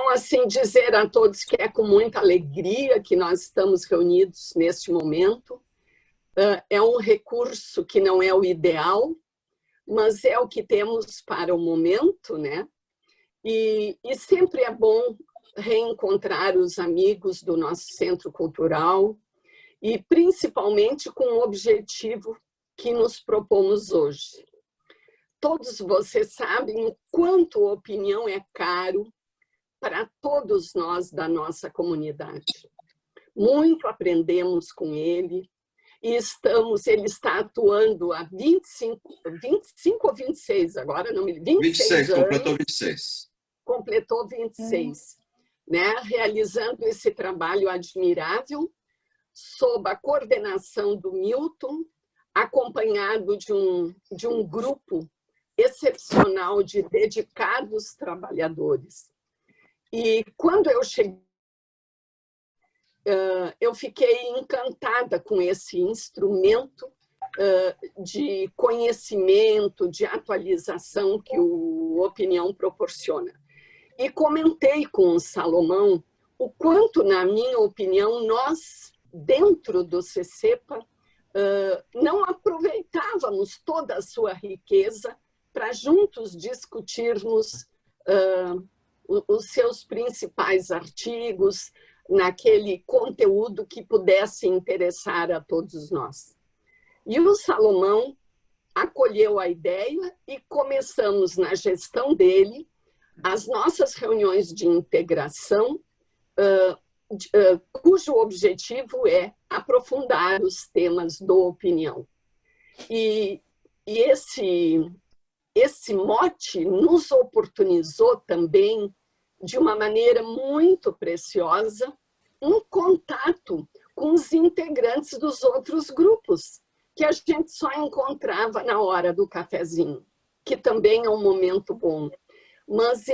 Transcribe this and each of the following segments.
Então, assim, dizer a todos que é com muita alegria que nós estamos reunidos neste momento. É um recurso que não é o ideal, mas é o que temos para o momento, né? E sempre é bom reencontrar os amigos do nosso centro cultural e principalmente com o objetivo que nos propomos hoje. Todos vocês sabem o quanto a opinião é caro para todos nós da nossa comunidade. Muito aprendemos com ele e ele está atuando há 25 ou 26, agora não me lembro, 26 anos. Completou 26. Completou 26, né? Realizando esse trabalho admirável, sob a coordenação do Milton, acompanhado de um grupo excepcional de dedicados trabalhadores. E quando eu cheguei, eu fiquei encantada com esse instrumento de conhecimento, de atualização que o Opinião proporciona. E comentei com o Salomão o quanto, na minha opinião, nós, dentro do CCEPA, não aproveitávamos toda a sua riqueza para juntos discutirmos os seus principais artigos, naquele conteúdo que pudesse interessar a todos nós. E o Salomão acolheu a ideia e começamos na gestão dele as nossas reuniões de integração, cujo objetivo é aprofundar os temas do Opinião. E esse mote nos oportunizou também, de uma maneira muito preciosa, um contato com os integrantes dos outros grupos, que a gente só encontrava na hora do cafezinho, que também é um momento bom. Mas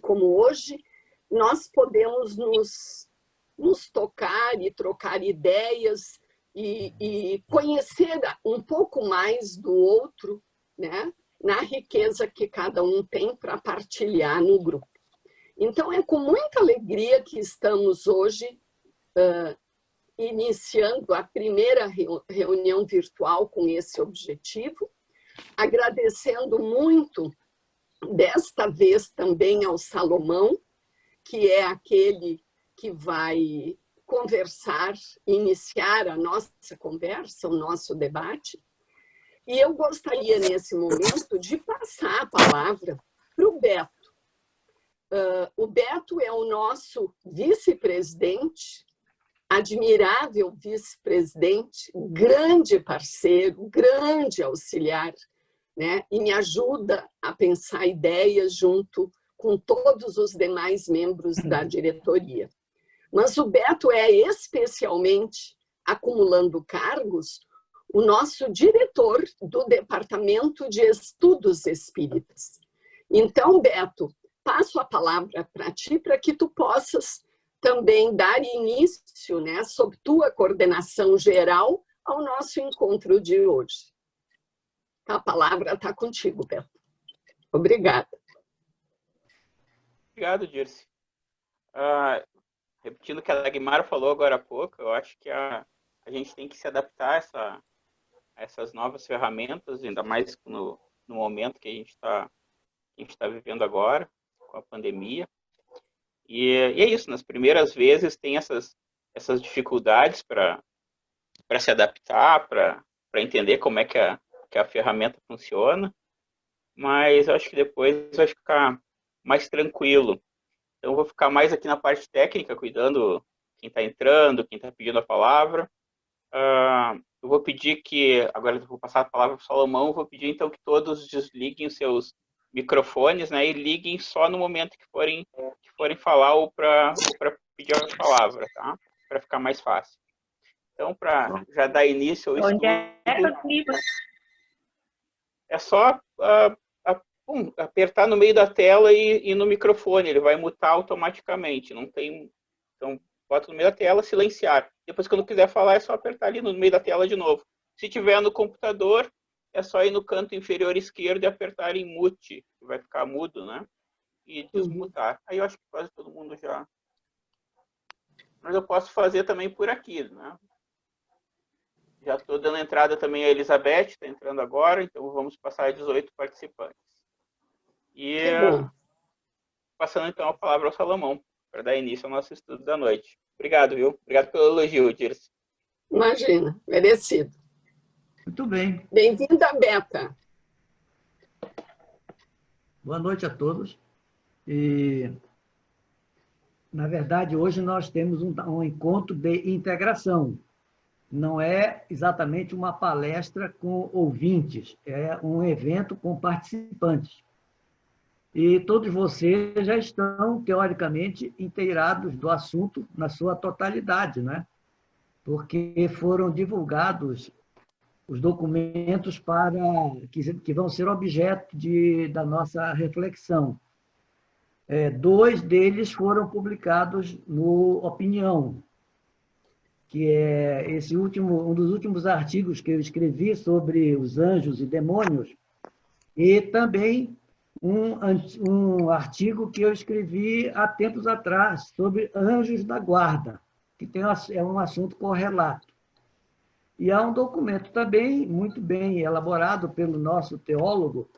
como hoje, nós podemos nos tocar e trocar ideias e conhecer um pouco mais do outro, né? Na riqueza que cada um tem para partilhar no grupo. Então, é com muita alegria que estamos hoje iniciando a primeira reunião virtual com esse objetivo, agradecendo muito, desta vez também ao Salomão, que é aquele que vai conversar, iniciar a nossa conversa, o nosso debate. E eu gostaria, nesse momento, de passar a palavra para o Beto. O Beto é o nosso vice-presidente, admirável vice-presidente, grande parceiro, grande auxiliar, né? E me ajuda a pensar ideias junto com todos os demais membros da diretoria. Mas o Beto é especialmente, acumulando cargos, o nosso diretor do Departamento de Estudos Espíritas. Então, Beto, passo a palavra para ti, para que tu possas também dar início, né, sob tua coordenação geral, ao nosso encontro de hoje. A palavra está contigo, Beto. Obrigada. Obrigado, Dirce. Repetindo o que a Dagmar falou agora há pouco, eu acho que a gente tem que se adaptar a essas novas ferramentas, ainda mais no momento que a gente está vivendo agora, com a pandemia. E é isso, nas primeiras vezes tem essas dificuldades para se adaptar, para entender como é que a ferramenta funciona, mas eu acho que depois vai ficar mais tranquilo. Então, eu vou ficar mais aqui na parte técnica, cuidando quem está entrando, quem está pedindo a palavra. Eu vou pedir agora eu vou passar a palavra para o Salomão, eu vou pedir então que todos desliguem os seus microfones, né, e liguem só no momento que forem falar ou para pedir a palavra, tá? Para ficar mais fácil. Então, para já dar início ao estudo, é só apertar no meio da tela e no microfone, ele vai mutar automaticamente, não tem... Então, bota no meio da tela, silenciar. Depois, quando quiser falar, é só apertar ali no meio da tela de novo. Se tiver no computador, é só ir no canto inferior esquerdo e apertar em mute, que vai ficar mudo, né? E desmutar. Aí eu acho que quase todo mundo já. Mas eu posso fazer também por aqui, né? Já estou dando entrada também a Elizabeth, está entrando agora, então vamos passar a 18 participantes. E Que bom. passando então a palavra ao Salomão, para dar início ao nosso estudo da noite. Obrigado, viu? Obrigado pelo elogio, Dirce. Imagina, merecido. Muito bem. Bem-vinda, Beta. Boa noite a todos. E, na verdade, hoje nós temos um encontro de integração. Não é exatamente uma palestra com ouvintes, é um evento com participantes. E todos vocês já estão, teoricamente, inteirados do assunto na sua totalidade, né? Porque foram divulgados os documentos que vão ser objeto da nossa reflexão. 2 deles foram publicados no Opinião, que é um dos últimos artigos que eu escrevi sobre os anjos e demônios, e também um artigo que eu escrevi há tempos atrás sobre anjos da guarda, que é um assunto correlato. E há um documento também muito bem elaborado pelo nosso teólogo,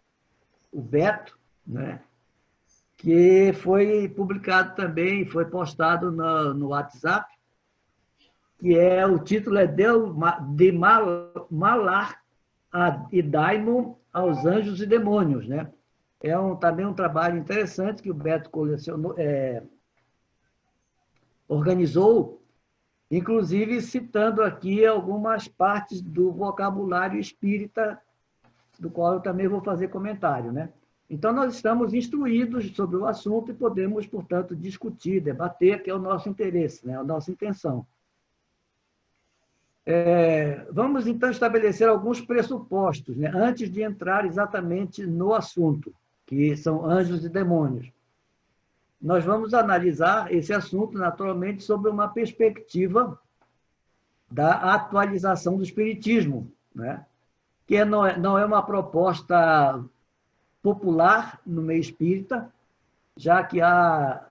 o Beto, né, que foi publicado também, foi postado no WhatsApp, que o título é de Malar e Daimon aos Anjos e Demônios, né? Também um trabalho interessante que o Beto organizou, inclusive citando aqui algumas partes do vocabulário espírita, do qual eu também vou fazer comentário, né? Então, nós estamos instruídos sobre o assunto e podemos, portanto, discutir, debater, que é o nosso interesse, né? A nossa intenção. Vamos, então, estabelecer alguns pressupostos, né? Antes de entrar exatamente no assunto, que são anjos e demônios. Nós vamos analisar esse assunto, naturalmente, sob uma perspectiva da atualização do espiritismo, né? Que não é uma proposta popular no meio espírita, já que há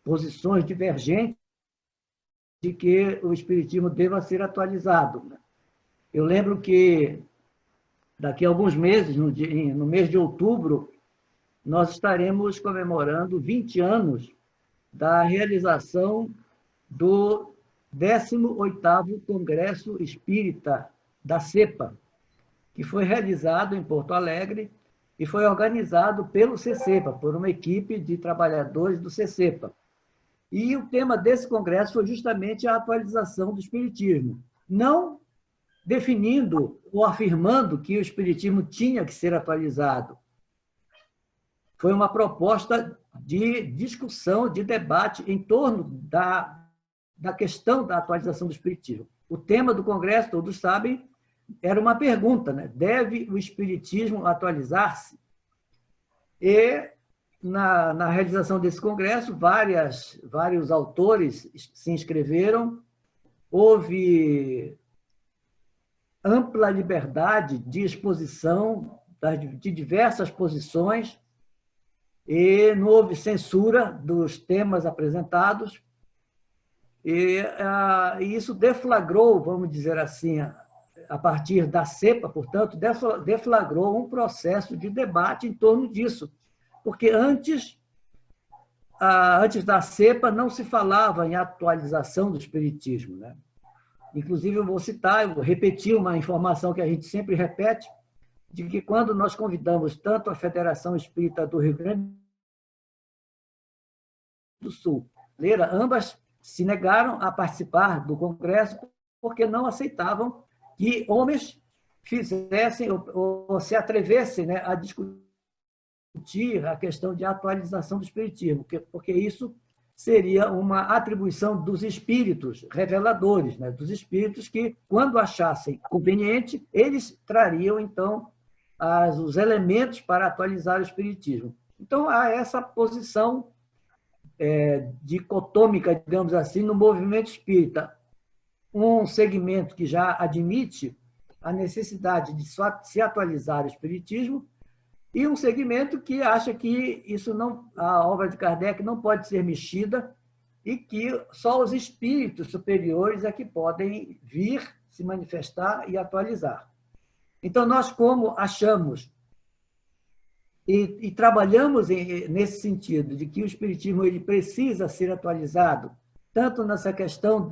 posições divergentes de que o espiritismo deva ser atualizado, né? Eu lembro que daqui a alguns meses, no mês de outubro, nós estaremos comemorando 20 anos da realização do 18º Congresso Espírita da CEPA, que foi realizado em Porto Alegre e foi organizado pelo CCEPA, por uma equipe de trabalhadores do CCEPA. E o tema desse congresso foi justamente a atualização do espiritismo, não definindo ou afirmando que o espiritismo tinha que ser atualizado. Foi uma proposta de discussão, de debate em torno da questão da atualização do espiritismo. O tema do congresso, todos sabem, era uma pergunta, né? Deve o espiritismo atualizar-se? E, na realização desse congresso, vários autores se inscreveram, houve ampla liberdade de exposição de diversas posições, e não houve censura dos temas apresentados, e isso deflagrou, vamos dizer assim, a partir da CEPA, portanto, deflagrou um processo de debate em torno disso, porque antes da CEPA não se falava em atualização do espiritismo, né? Inclusive, eu vou repetir uma informação que a gente sempre repete, de que quando nós convidamos tanto a Federação Espírita do Rio Grande do Sul, ambas se negaram a participar do Congresso porque não aceitavam que homens fizessem ou se atrevessem, né, a discutir a questão de atualização do espiritismo, porque isso seria uma atribuição dos espíritos reveladores, né, dos espíritos que, quando achassem conveniente, eles trariam, então, os elementos para atualizar o espiritismo. Então, há essa posição dicotômica, digamos assim, no movimento espírita. Um segmento que já admite a necessidade de se atualizar o espiritismo e um segmento que acha que isso não, a obra de Kardec não pode ser mexida e que só os espíritos superiores é que podem vir, se manifestar e atualizar. Então, nós, como achamos e trabalhamos nesse sentido, de que o Espiritismo ele precisa ser atualizado, tanto nessa questão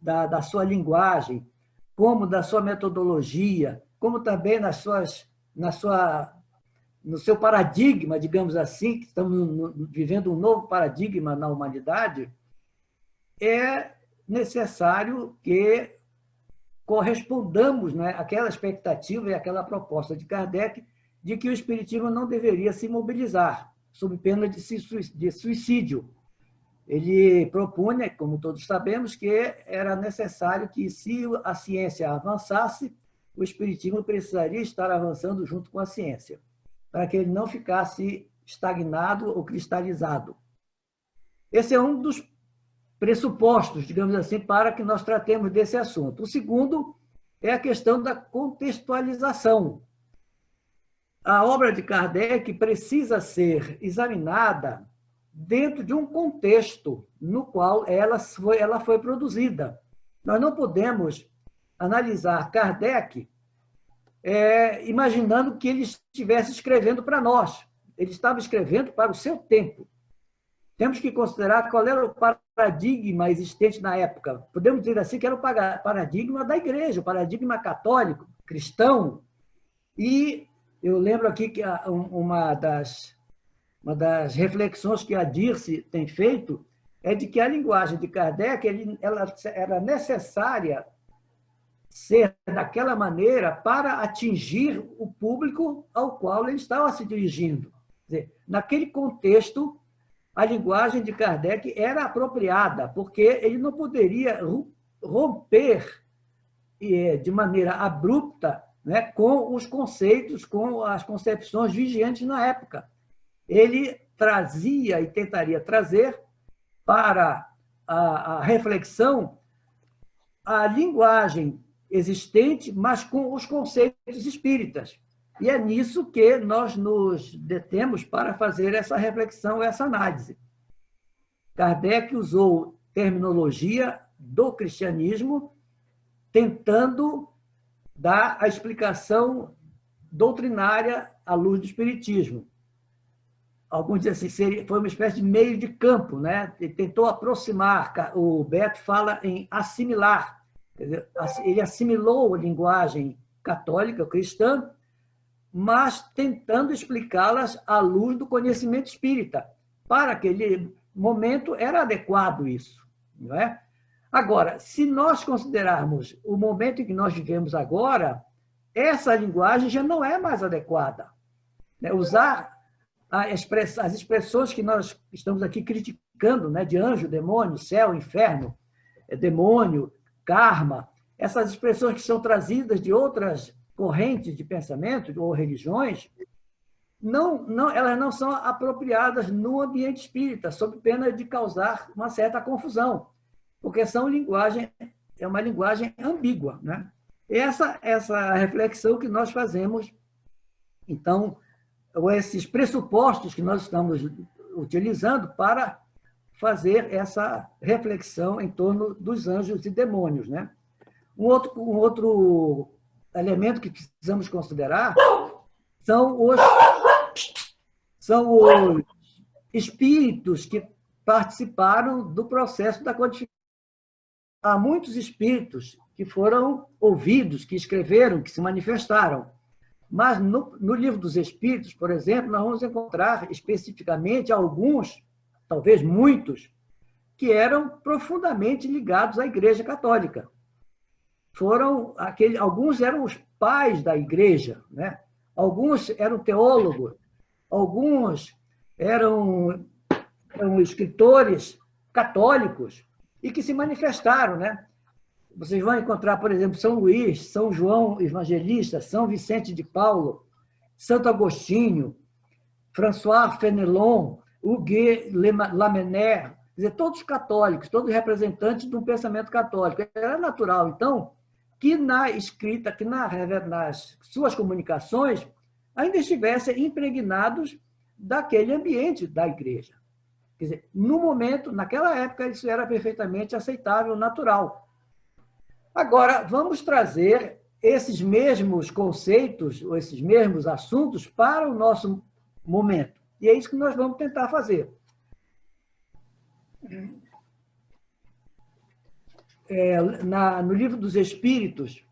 da sua linguagem, como da sua metodologia, como também no seu paradigma, digamos assim, que estamos vivendo um novo paradigma na humanidade, é necessário que correspondamos, né, àquela expectativa e àquela proposta de Kardec de que o Espiritismo não deveria se mobilizar, sob pena de suicídio. Ele propunha, como todos sabemos, que era necessário que, se a ciência avançasse, o Espiritismo precisaria estar avançando junto com a ciência, para que ele não ficasse estagnado ou cristalizado. Esse é um dos pressupostos, digamos assim, para que nós tratemos desse assunto. O segundo é a questão da contextualização. A obra de Kardec precisa ser examinada dentro de um contexto no qual ela foi produzida. Nós não podemos analisar Kardec imaginando que ele estivesse escrevendo para nós. Ele estava escrevendo para o seu tempo. Temos que considerar qual era o paradigma existente na época. Podemos dizer assim que era o paradigma da igreja, o paradigma católico, cristão. E eu lembro aqui que uma das reflexões que a Dirce tem feito é de que a linguagem de Kardec ela era necessária ser daquela maneira para atingir o público ao qual ele estava se dirigindo. Quer dizer, naquele contexto, a linguagem de Kardec era apropriada, porque ele não poderia romper de maneira abrupta, né, com os conceitos, com as concepções vigentes na época. Ele trazia e tentaria trazer para a reflexão a linguagem existente, mas com os conceitos espíritas. E é nisso que nós nos detemos para fazer essa reflexão, essa análise. Kardec usou terminologia do cristianismo, tentando dar a explicação doutrinária à luz do espiritismo. Alguns dizem assim, foi uma espécie de meio de campo, né? Ele tentou aproximar, o Beto fala em assimilar. Ele assimilou a linguagem católica, cristã, mas tentando explicá-las à luz do conhecimento espírita. Para aquele momento era adequado isso, não é? Agora, se nós considerarmos o momento em que nós vivemos agora, essa linguagem já não é mais adequada. Usar as expressões que nós estamos aqui criticando, né, de anjo, demônio, céu, inferno, demônio, karma, essas expressões que são trazidas de outras correntes de pensamento ou religiões, elas não são apropriadas no ambiente espírita, sob pena de causar uma certa confusão, porque é uma linguagem ambígua, né? Essa reflexão que nós fazemos, então, esses pressupostos que nós estamos utilizando para fazer essa reflexão em torno dos anjos e demônios, né? Um outro elemento que precisamos considerar são os espíritos que participaram do processo da codificação. Há muitos espíritos que foram ouvidos, que escreveram, que se manifestaram. Mas no Livro dos Espíritos, por exemplo, nós vamos encontrar especificamente alguns, talvez muitos, que eram profundamente ligados à Igreja Católica. Alguns eram os pais da Igreja, né? Alguns eram teólogos, alguns eram escritores católicos e que se manifestaram, né? Vocês vão encontrar, por exemplo, São Luís, São João Evangelista, São Vicente de Paulo, Santo Agostinho, François Fenelon, Hugues Lamennais, quer dizer, todos católicos, todos representantes de um pensamento católico. Era natural, então, que na escrita, que nas suas comunicações, ainda estivessem impregnados daquele ambiente da igreja. Quer dizer, no momento, naquela época, isso era perfeitamente aceitável, natural. Agora, vamos trazer esses mesmos conceitos, ou esses mesmos assuntos, para o nosso momento. E é isso que nós vamos tentar fazer. No Livro dos Espíritos,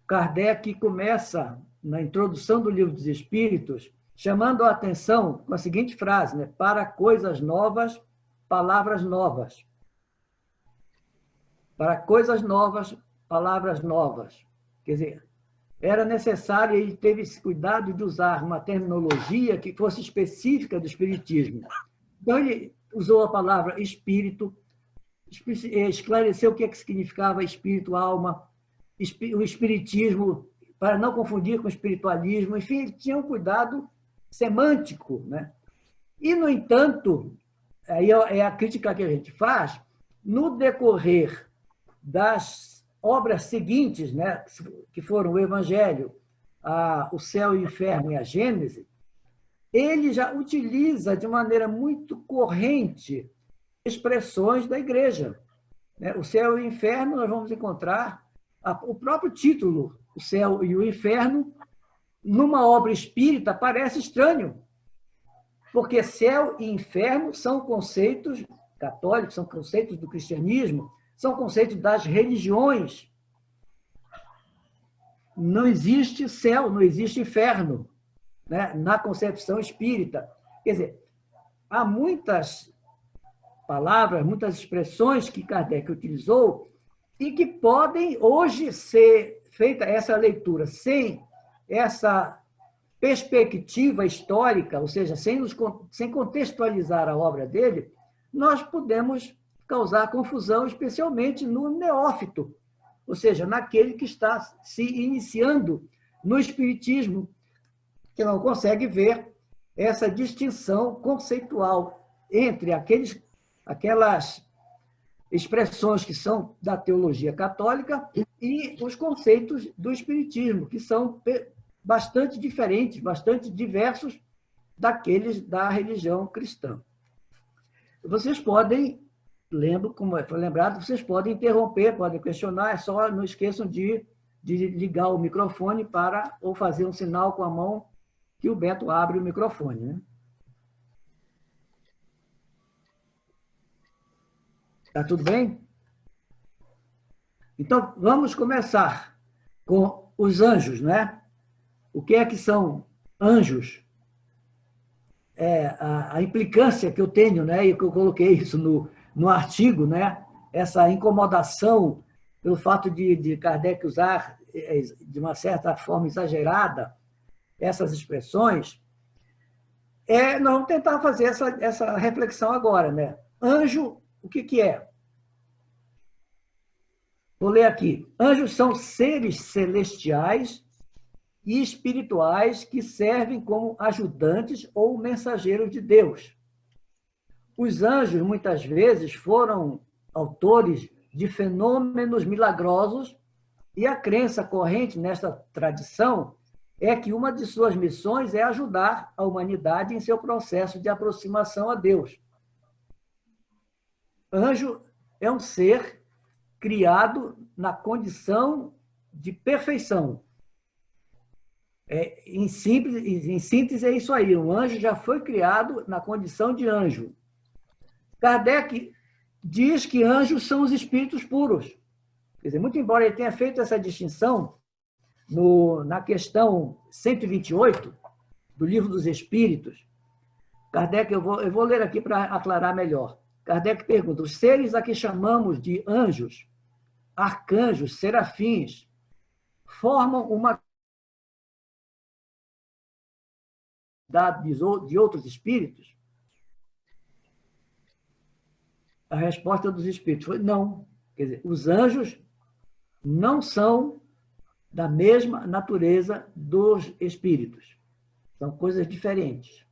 Kardec começa, na introdução do Livro dos Espíritos, chamando a atenção com a seguinte frase, né? Para coisas novas, palavras novas. Para coisas novas, palavras novas. Quer dizer, era necessário, ele teve esse cuidado de usar uma terminologia que fosse específica do Espiritismo. Então, ele usou a palavra espírito, esclareceu o que significava espírito, alma, o espiritismo, para não confundir com o espiritualismo, enfim, tinha um cuidado semântico, né? E, no entanto, aí é a crítica que a gente faz, no decorrer das obras seguintes, né, que foram o Evangelho, o Céu e o Inferno e a Gênese, ele já utiliza de maneira muito corrente expressões da Igreja. O Céu e o Inferno, nós vamos encontrar o próprio título, o Céu e o Inferno, numa obra espírita, parece estranho, porque céu e inferno são conceitos católicos, são conceitos do cristianismo, são conceitos das religiões. Não existe céu, não existe inferno, né, na concepção espírita. Quer dizer, há muitas palavras, muitas expressões que Kardec utilizou e que podem hoje ser feita essa leitura sem essa perspectiva histórica, ou seja, sem contextualizar a obra dele, nós podemos causar confusão, especialmente no neófito, ou seja, naquele que está se iniciando no espiritismo, que não consegue ver essa distinção conceitual entre aquelas expressões que são da teologia católica e os conceitos do espiritismo, que são bastante diferentes, bastante diversos daqueles da religião cristã. Vocês podem, lembro, como foi lembrado, vocês podem interromper, podem questionar, só não esqueçam de ligar o microfone ou fazer um sinal com a mão que o Beto abre o microfone, né? Tá tudo bem? Então, vamos começar com os anjos, né? O que é que são anjos? A implicância que eu tenho, né? E que eu coloquei isso no artigo, né? Essa incomodação pelo fato de Kardec usar, de uma certa forma exagerada, essas expressões. Nós vamos tentar fazer essa reflexão agora, né? Anjo, o que é? Vou ler aqui. Anjos são seres celestiais e espirituais que servem como ajudantes ou mensageiros de Deus. Os anjos, muitas vezes, foram autores de fenômenos milagrosos e a crença corrente nesta tradição é que uma de suas missões é ajudar a humanidade em seu processo de aproximação a Deus. Anjo é um ser criado na condição de perfeição. Em síntese, é isso aí. O anjo já foi criado na condição de anjo. Kardec diz que anjos são os espíritos puros. Quer dizer, muito embora ele tenha feito essa distinção na questão 128 do Livro dos Espíritos, Kardec, eu vou ler aqui para aclarar melhor. Kardec pergunta: os seres a que chamamos de anjos, arcanjos, serafins, formam uma de outros espíritos? A resposta dos espíritos foi não. Quer dizer, os anjos não são da mesma natureza dos espíritos. São coisas diferentes.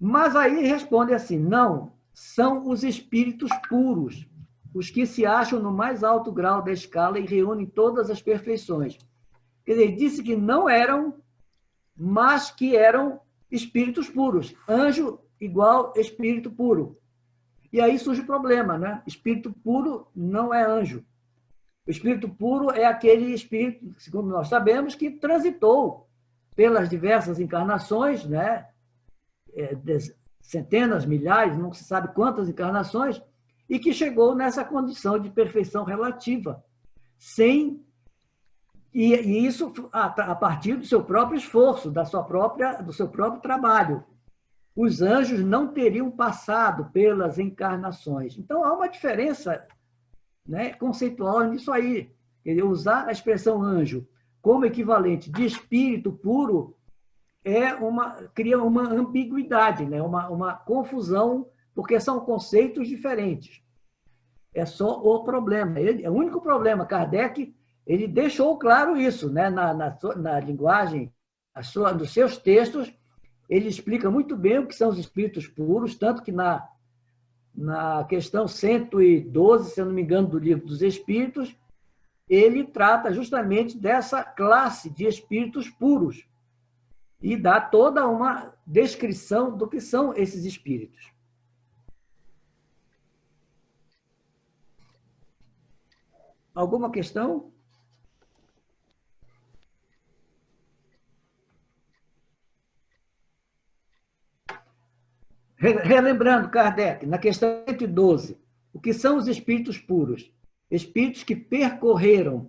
Mas aí responde assim: não, são os espíritos puros, os que se acham no mais alto grau da escala e reúnem todas as perfeições. Quer dizer, ele disse que não eram, mas que eram espíritos puros. Anjo igual espírito puro. E aí surge o problema, né? Espírito puro não é anjo. O espírito puro é aquele espírito, segundo nós sabemos, que transitou pelas diversas encarnações, né? Centenas, milhares, não se sabe quantas encarnações, e que chegou nessa condição de perfeição relativa, sem e isso a partir do seu próprio esforço, do seu próprio trabalho. Os anjos não teriam passado pelas encarnações. Então, há uma diferença, né, conceitual nisso aí. Usar a expressão anjo como equivalente de espírito puro cria uma ambiguidade, né, uma confusão, porque são conceitos diferentes. É só o problema. É o único problema. Kardec ele deixou claro isso, né, na linguagem, dos seus textos. Ele explica muito bem o que são os espíritos puros, tanto que na questão 112, se eu não me engano, do Livro dos Espíritos, ele trata justamente dessa classe de espíritos puros e dá toda uma descrição do que são esses espíritos. Alguma questão? Relembrando, Kardec, na questão 112, o que são os espíritos puros? Espíritos que percorreram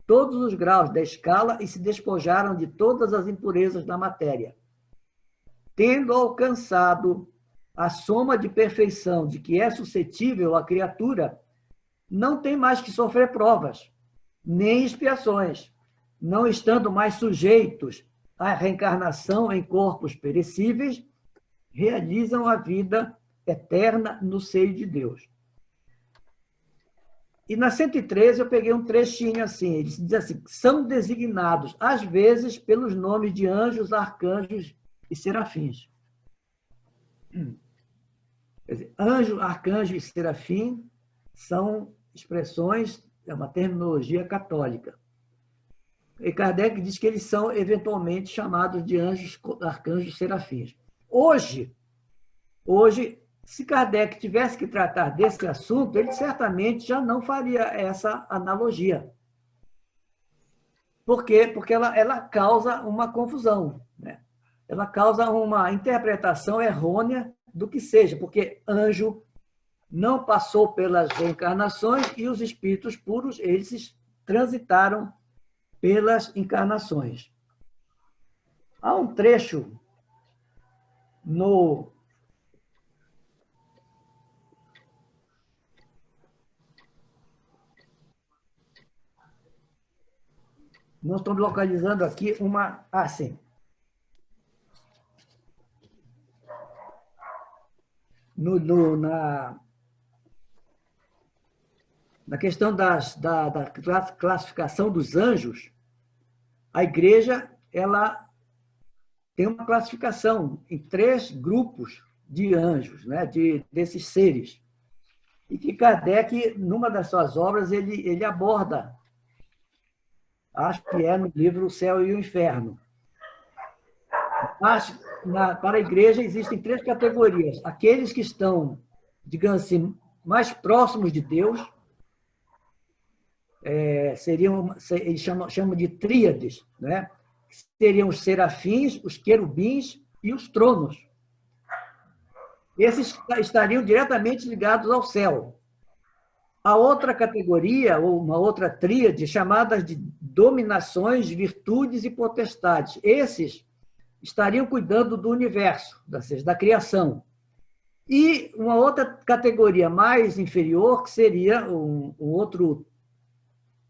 todos os graus da escala e se despojaram de todas as impurezas da matéria. Tendo alcançado a soma de perfeição de que é suscetível a criatura, não tem mais que sofrer provas, nem expiações, não estando mais sujeitos à reencarnação em corpos perecíveis, realizam a vida eterna no seio de Deus. E na 113 eu peguei um trechinho assim, ele diz assim, são designados, às vezes, pelos nomes de anjos, arcanjos e serafins. Quer dizer, anjo, arcanjo e serafim são expressões, é uma terminologia católica. E Kardec diz que eles são, eventualmente, chamados de anjos, arcanjos e serafins. Hoje, se Kardec tivesse que tratar desse assunto, ele certamente já não faria essa analogia. Por quê? Porque ela causa uma confusão, né? Ela causa uma interpretação errônea do que seja, porque anjo não passou pelas reencarnações e os espíritos puros, eles transitaram pelas encarnações. Há um trecho nós estamos localizando aqui uma... sim. Na questão da classificação dos anjos, a Igreja ela tem uma classificação em 3 grupos de anjos, né, desses seres. E que Kardec, numa das suas obras, ele aborda, acho que é no livro O Céu e o Inferno. Mas, para a Igreja, existem 3 categorias. Aqueles que estão, digamos assim, mais próximos de Deus, eles chamam de tríades, né? Seriam os serafins, os querubins e os tronos. Esses estariam diretamente ligados ao céu. A outra categoria, ou uma outra tríade, chamada de dominações, virtudes e potestades. Esses estariam cuidando do universo, da criação. E uma outra categoria mais inferior, que seria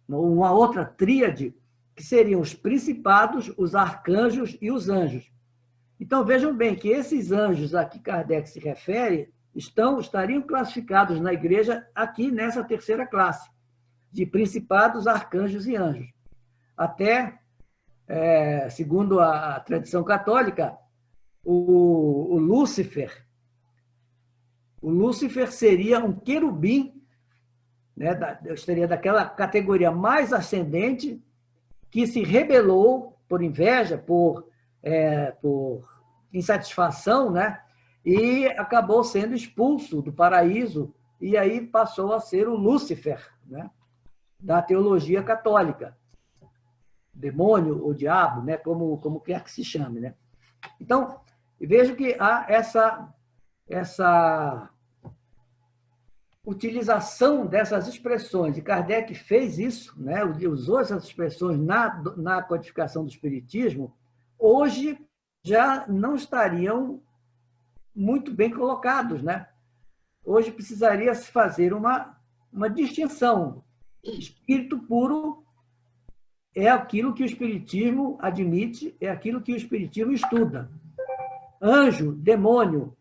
uma outra tríade, que seriam os principados, os arcanjos e os anjos. Então, vejam bem que esses anjos a que Kardec se refere estariam classificados na Igreja aqui nessa 3ª classe, de principados, arcanjos e anjos. Até, segundo a tradição católica, o Lúcifer seria um querubim, né, seria daquela categoria mais ascendente, que se rebelou por inveja, por insatisfação, né? E acabou sendo expulso do paraíso, e aí passou a ser o Lúcifer, né? Da teologia católica. Demônio ou diabo, né? Como quer que se chame, né? Então, vejo que há essa utilização dessas expressões, e Kardec fez isso, né? Usou essas expressões na codificação do Espiritismo, hoje já não estariam muito bem colocados, né? Hoje precisaria se fazer uma distinção. Espírito puro é aquilo que o Espiritismo admite, é aquilo que o Espiritismo estuda. Anjo, demônio,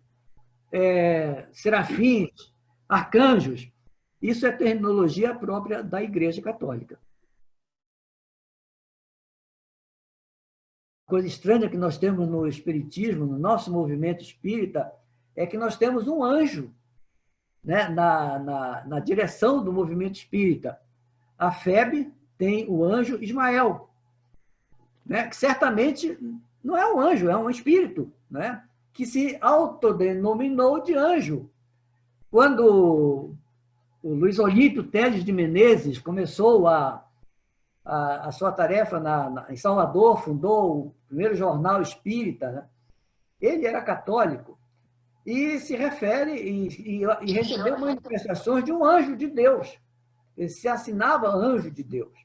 serafins, arcanjos, isso é terminologia própria da Igreja Católica. Coisa estranha que nós temos no Espiritismo, no nosso movimento espírita, é que nós temos um anjo, né, na direção do movimento espírita. A FEB tem o anjo Ismael, né, que certamente não é um anjo, é um espírito, né, que se autodenominou de anjo. Quando o Luiz Olímpio Teles de Menezes começou a sua tarefa em Salvador, fundou o primeiro jornal espírita, né, ele era católico, e se refere e recebeu manifestações de um anjo de Deus. Ele se assinava anjo de Deus.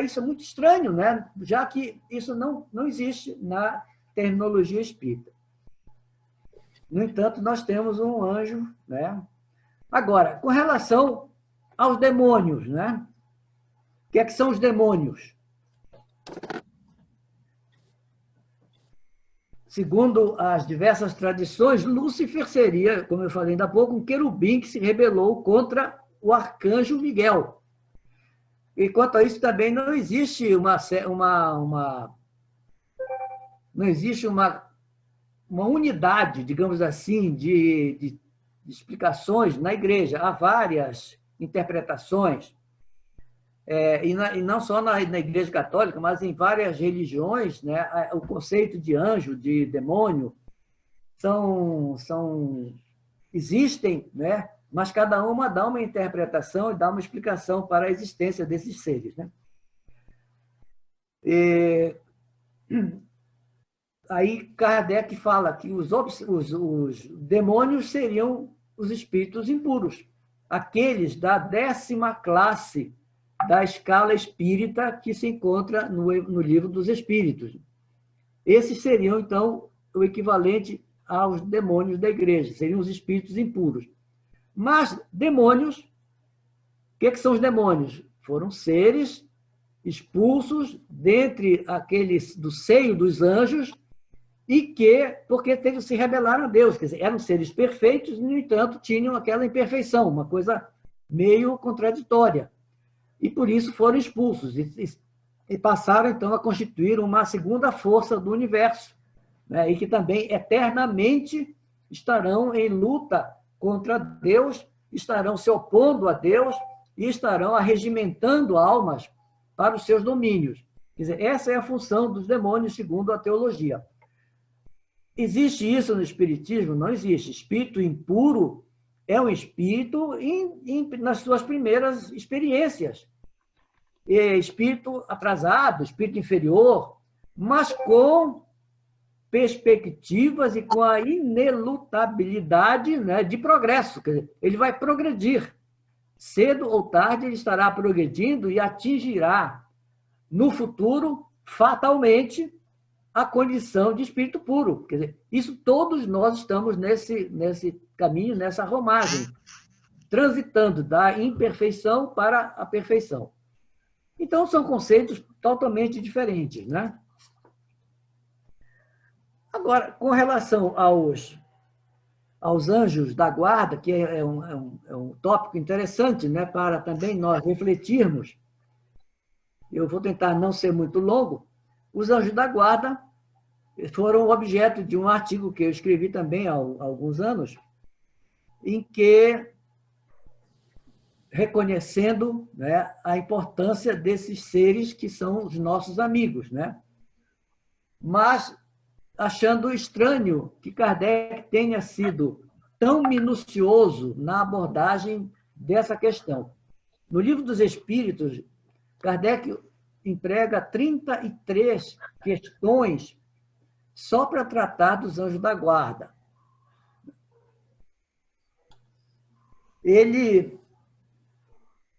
Isso é muito estranho, né? Já que isso não existe na terminologia espírita. No entanto, nós temos um anjo, né? Agora, com relação aos demônios, né? O que são os demônios? Segundo as diversas tradições, Lúcifer seria, como eu falei ainda há pouco, um querubim que se rebelou contra o arcanjo Miguel. E quanto a isso também não existe uma unidade, digamos assim, de explicações na igreja. Há várias interpretações, e não só na Igreja Católica, mas em várias religiões, né? O conceito de anjo, de demônio, existem, né? Mas cada uma dá uma interpretação e dá uma explicação para a existência desses seres, né? Aí Kardec fala que os demônios seriam os espíritos impuros, aqueles da 10ª classe da escala espírita que se encontra no Livro dos Espíritos. Esses seriam, então, o equivalente aos demônios da igreja, seriam os espíritos impuros. Mas demônios, o que são os demônios? Foram seres expulsos dentre aqueles do seio dos anjos e porque se rebelaram a Deus, quer dizer, eram seres perfeitos e, no entanto, tinham aquela imperfeição, uma coisa meio contraditória. E por isso foram expulsos e passaram, então, a constituir uma segunda força do universo, né? E que também eternamente estarão em luta contra Deus, estarão se opondo a Deus e estarão arregimentando almas para os seus domínios. Quer dizer, essa é a função dos demônios, segundo a teologia. Existe isso no Espiritismo? Não existe. Espírito impuro é um espírito nas suas primeiras experiências. Espírito atrasado, espírito inferior, mas com perspectivas e com a inelutabilidade, né, de progresso. Quer dizer, ele vai progredir. Cedo ou tarde ele estará progredindo e atingirá, no futuro, fatalmente, a condição de espírito puro. Quer dizer, isso todos nós estamos nesse caminho, nessa romagem, transitando da imperfeição para a perfeição. Então, são conceitos totalmente diferentes, né? Agora, com relação aos anjos da guarda, que é um tópico interessante, né, para também nós refletirmos, eu vou tentar não ser muito longo. Os anjos da guarda foram objeto de um artigo que eu escrevi também há alguns anos, em que reconhecendo, né, a importância desses seres que são os nossos amigos, né? Mas achando estranho que Kardec tenha sido tão minucioso na abordagem dessa questão. No Livro dos Espíritos, Kardec emprega 33 questões só para tratar dos anjos da guarda. Ele,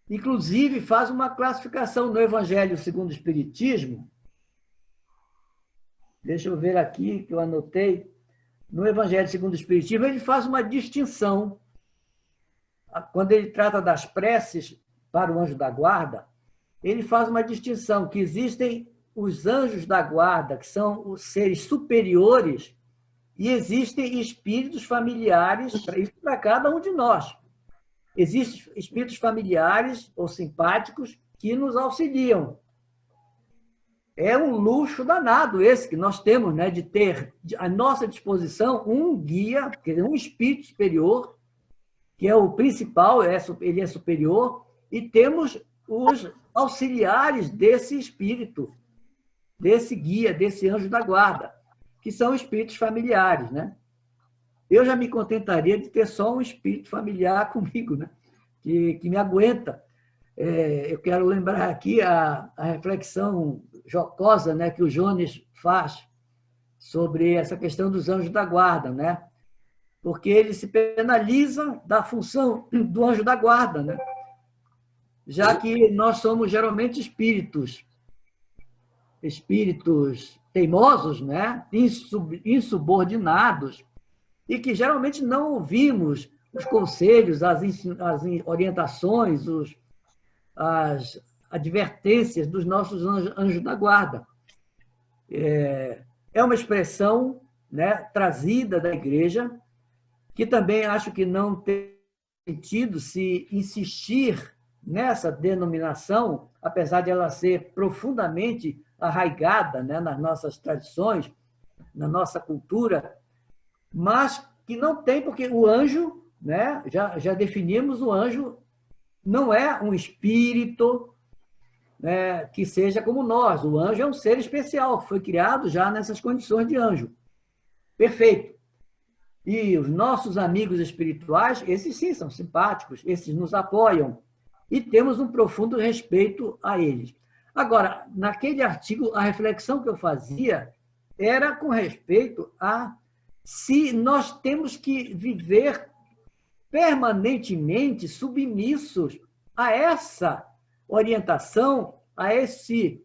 inclusive, faz uma classificação no Evangelho segundo o Espiritismo. Deixa eu ver aqui, que eu anotei. No Evangelho segundo o Espiritismo, ele faz uma distinção. Quando ele trata das preces para o anjo da guarda, ele faz uma distinção, que existem os anjos da guarda, que são os seres superiores, e existem espíritos familiares para cada um de nós. Existem espíritos familiares ou simpáticos que nos auxiliam. É um luxo danado esse que nós temos, né, de ter à nossa disposição um guia, quer dizer, um espírito superior, que é o principal, ele é superior, e temos os auxiliares desse espírito, desse guia, desse anjo da guarda, que são espíritos familiares, né? Eu já me contentaria de ter só um espírito familiar comigo, né? Que me aguenta. Eu quero lembrar aqui a reflexão jocosa, né, que o Jones faz sobre essa questão dos anjos da guarda, né? Porque ele se penaliza da função do anjo da guarda, né? Já que nós somos geralmente espíritos teimosos, né? Insubordinados, e que geralmente não ouvimos os conselhos, as orientações, as advertências dos nossos anjos da guarda. É uma expressão, né, trazida da Igreja, que também acho que não tem sentido se insistir nessa denominação, apesar de ela ser profundamente arraigada, né, nas nossas tradições, na nossa cultura, mas que não tem, porque o anjo, né, já definimos, o anjo não é um espírito, né, que seja como nós. O anjo é um ser especial, foi criado já nessas condições de anjo. Perfeito. E os nossos amigos espirituais, esses sim são simpáticos, esses nos apoiam, e temos um profundo respeito a eles. Agora, naquele artigo, a reflexão que eu fazia era com respeito a se nós temos que viver permanentemente submissos a essa orientação, a esse,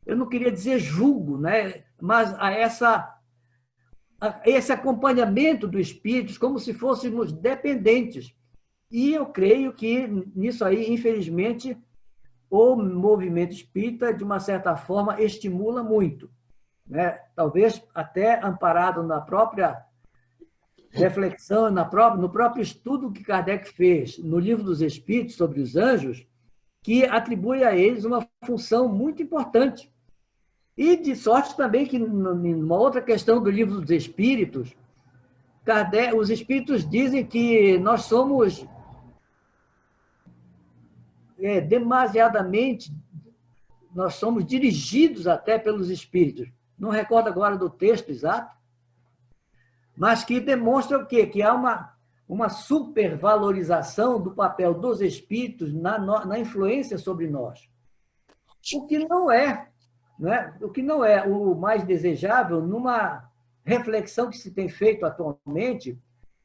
eu não queria dizer julgo, né, mas a esse acompanhamento do espírito, como se fôssemos dependentes. E eu creio que nisso aí, infelizmente, o movimento espírita, de uma certa forma, estimula muito, né? Talvez até amparado na própria reflexão, no próprio estudo que Kardec fez no Livro dos Espíritos sobre os anjos, que atribui a eles uma função muito importante. E de sorte também que, numa outra questão do Livro dos Espíritos, os Espíritos dizem que nós somos demasiadamente, nós somos dirigidos até pelos Espíritos. Não recordo agora do texto exato, mas que demonstra o quê? Que há uma supervalorização do papel dos Espíritos na influência sobre nós. O que não é, né? O que não é o mais desejável numa reflexão que se tem feito atualmente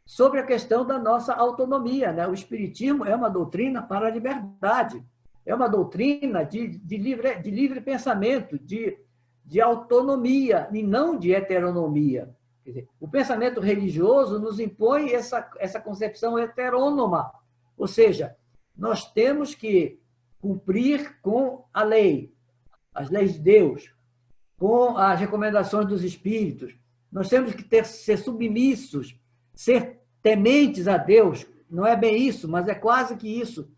sobre a questão da nossa autonomia, né? O Espiritismo é uma doutrina para a liberdade, é uma doutrina de livre pensamento, de autonomia e não de heteronomia. Quer dizer, o pensamento religioso nos impõe essa concepção heterônoma, ou seja, nós temos que cumprir com a lei, as leis de Deus, com as recomendações dos Espíritos. Nós temos que ser submissos, ser tementes a Deus. Não é bem isso, mas é quase que isso.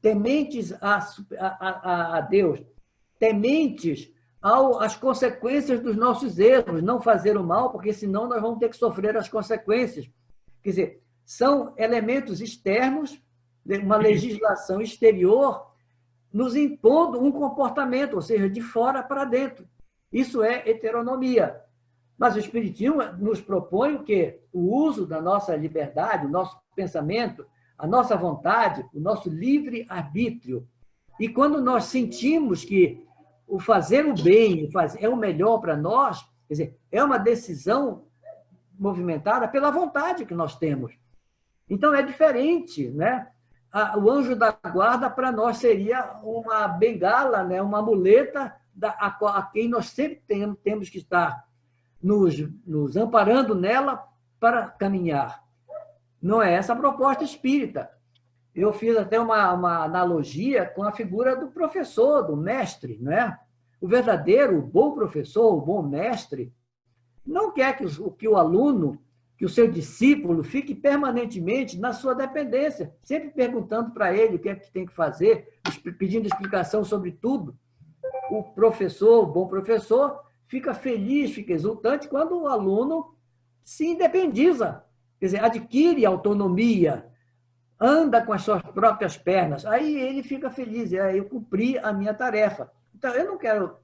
Tementes a Deus, tementes às consequências dos nossos erros, não fazer o mal, porque senão nós vamos ter que sofrer as consequências. Quer dizer, são elementos externos uma legislação exterior nos impondo um comportamento, ou seja, de fora para dentro. Isso é heteronomia. Mas o Espiritismo nos propõe o quê? O uso da nossa liberdade, o nosso pensamento, a nossa vontade, o nosso livre-arbítrio. E quando nós sentimos que o fazer o bem é o melhor para nós, quer dizer, é uma decisão movimentada pela vontade que nós temos. Então, é diferente, né? O anjo da guarda, para nós, seria uma bengala, né? Uma muleta a quem nós sempre temos que estar nos amparando nela para caminhar. Não é essa a proposta espírita. Eu fiz até uma analogia com a figura do professor, do mestre, né? O verdadeiro, o bom professor, o bom mestre, não quer que o aluno, que o seu discípulo fique permanentemente na sua dependência, sempre perguntando para ele o que é que tem que fazer, pedindo explicação sobre tudo. O professor, o bom professor, fica feliz, fica exultante quando o aluno se independiza, quer dizer, adquire autonomia, anda com as suas próprias pernas. Aí ele fica feliz, eu cumpri a minha tarefa. Então, eu não quero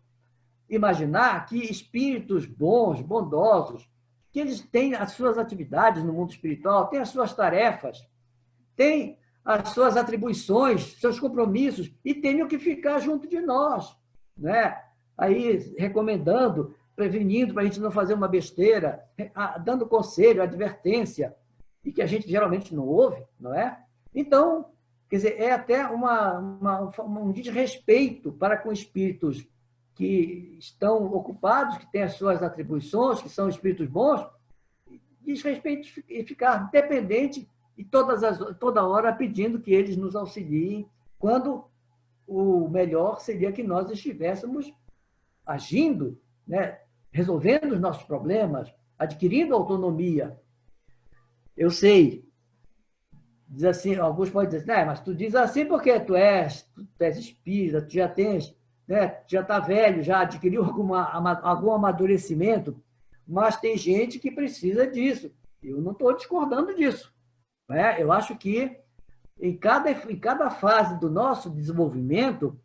imaginar que espíritos bons, bondosos, que eles têm as suas atividades no mundo espiritual, têm as suas tarefas, têm as suas atribuições, seus compromissos, e tenham que ficar junto de nós, né? Aí, recomendando, prevenindo para a gente não fazer uma besteira, dando conselho, advertência, e que a gente geralmente não ouve, não é? Então, quer dizer, é até um desrespeito para com espíritos que estão ocupados, que têm as suas atribuições, que são espíritos bons, desrespeito e ficar dependente e toda hora pedindo que eles nos auxiliem, quando o melhor seria que nós estivéssemos agindo, né, resolvendo os nossos problemas, adquirindo autonomia. Eu sei, diz assim, alguns podem dizer, mas tu diz assim porque tu és espírita, tu já tens, né, já está velho, já adquiriu algum amadurecimento, mas tem gente que precisa disso. Eu não estou discordando disso, né? Eu acho que em cada fase do nosso desenvolvimento,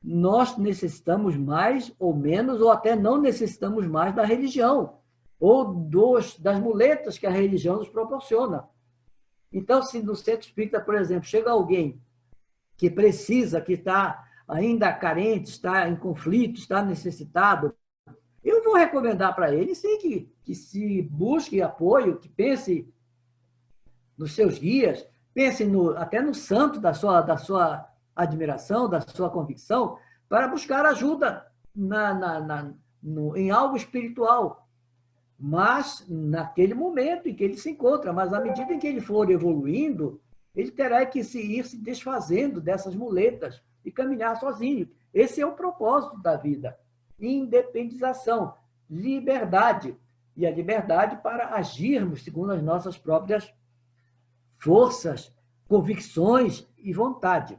nós necessitamos mais ou menos, ou até não necessitamos mais da religião, ou das muletas que a religião nos proporciona. Então, se no centro espírita, por exemplo, chega alguém que precisa, que está ainda carente, está em conflito, está necessitado, eu vou recomendar para ele, sim, que se busque apoio, que pense nos seus guias, pense até no santo da sua admiração, da sua convicção, para buscar ajuda em algo espiritual. Mas, naquele momento em que ele se encontra, mas à medida em que ele for evoluindo, ele terá que ir se desfazendo dessas muletas e caminhar sozinho. Esse é o propósito da vida. Independização, liberdade. E a liberdade para agirmos segundo as nossas próprias forças, convicções e vontade.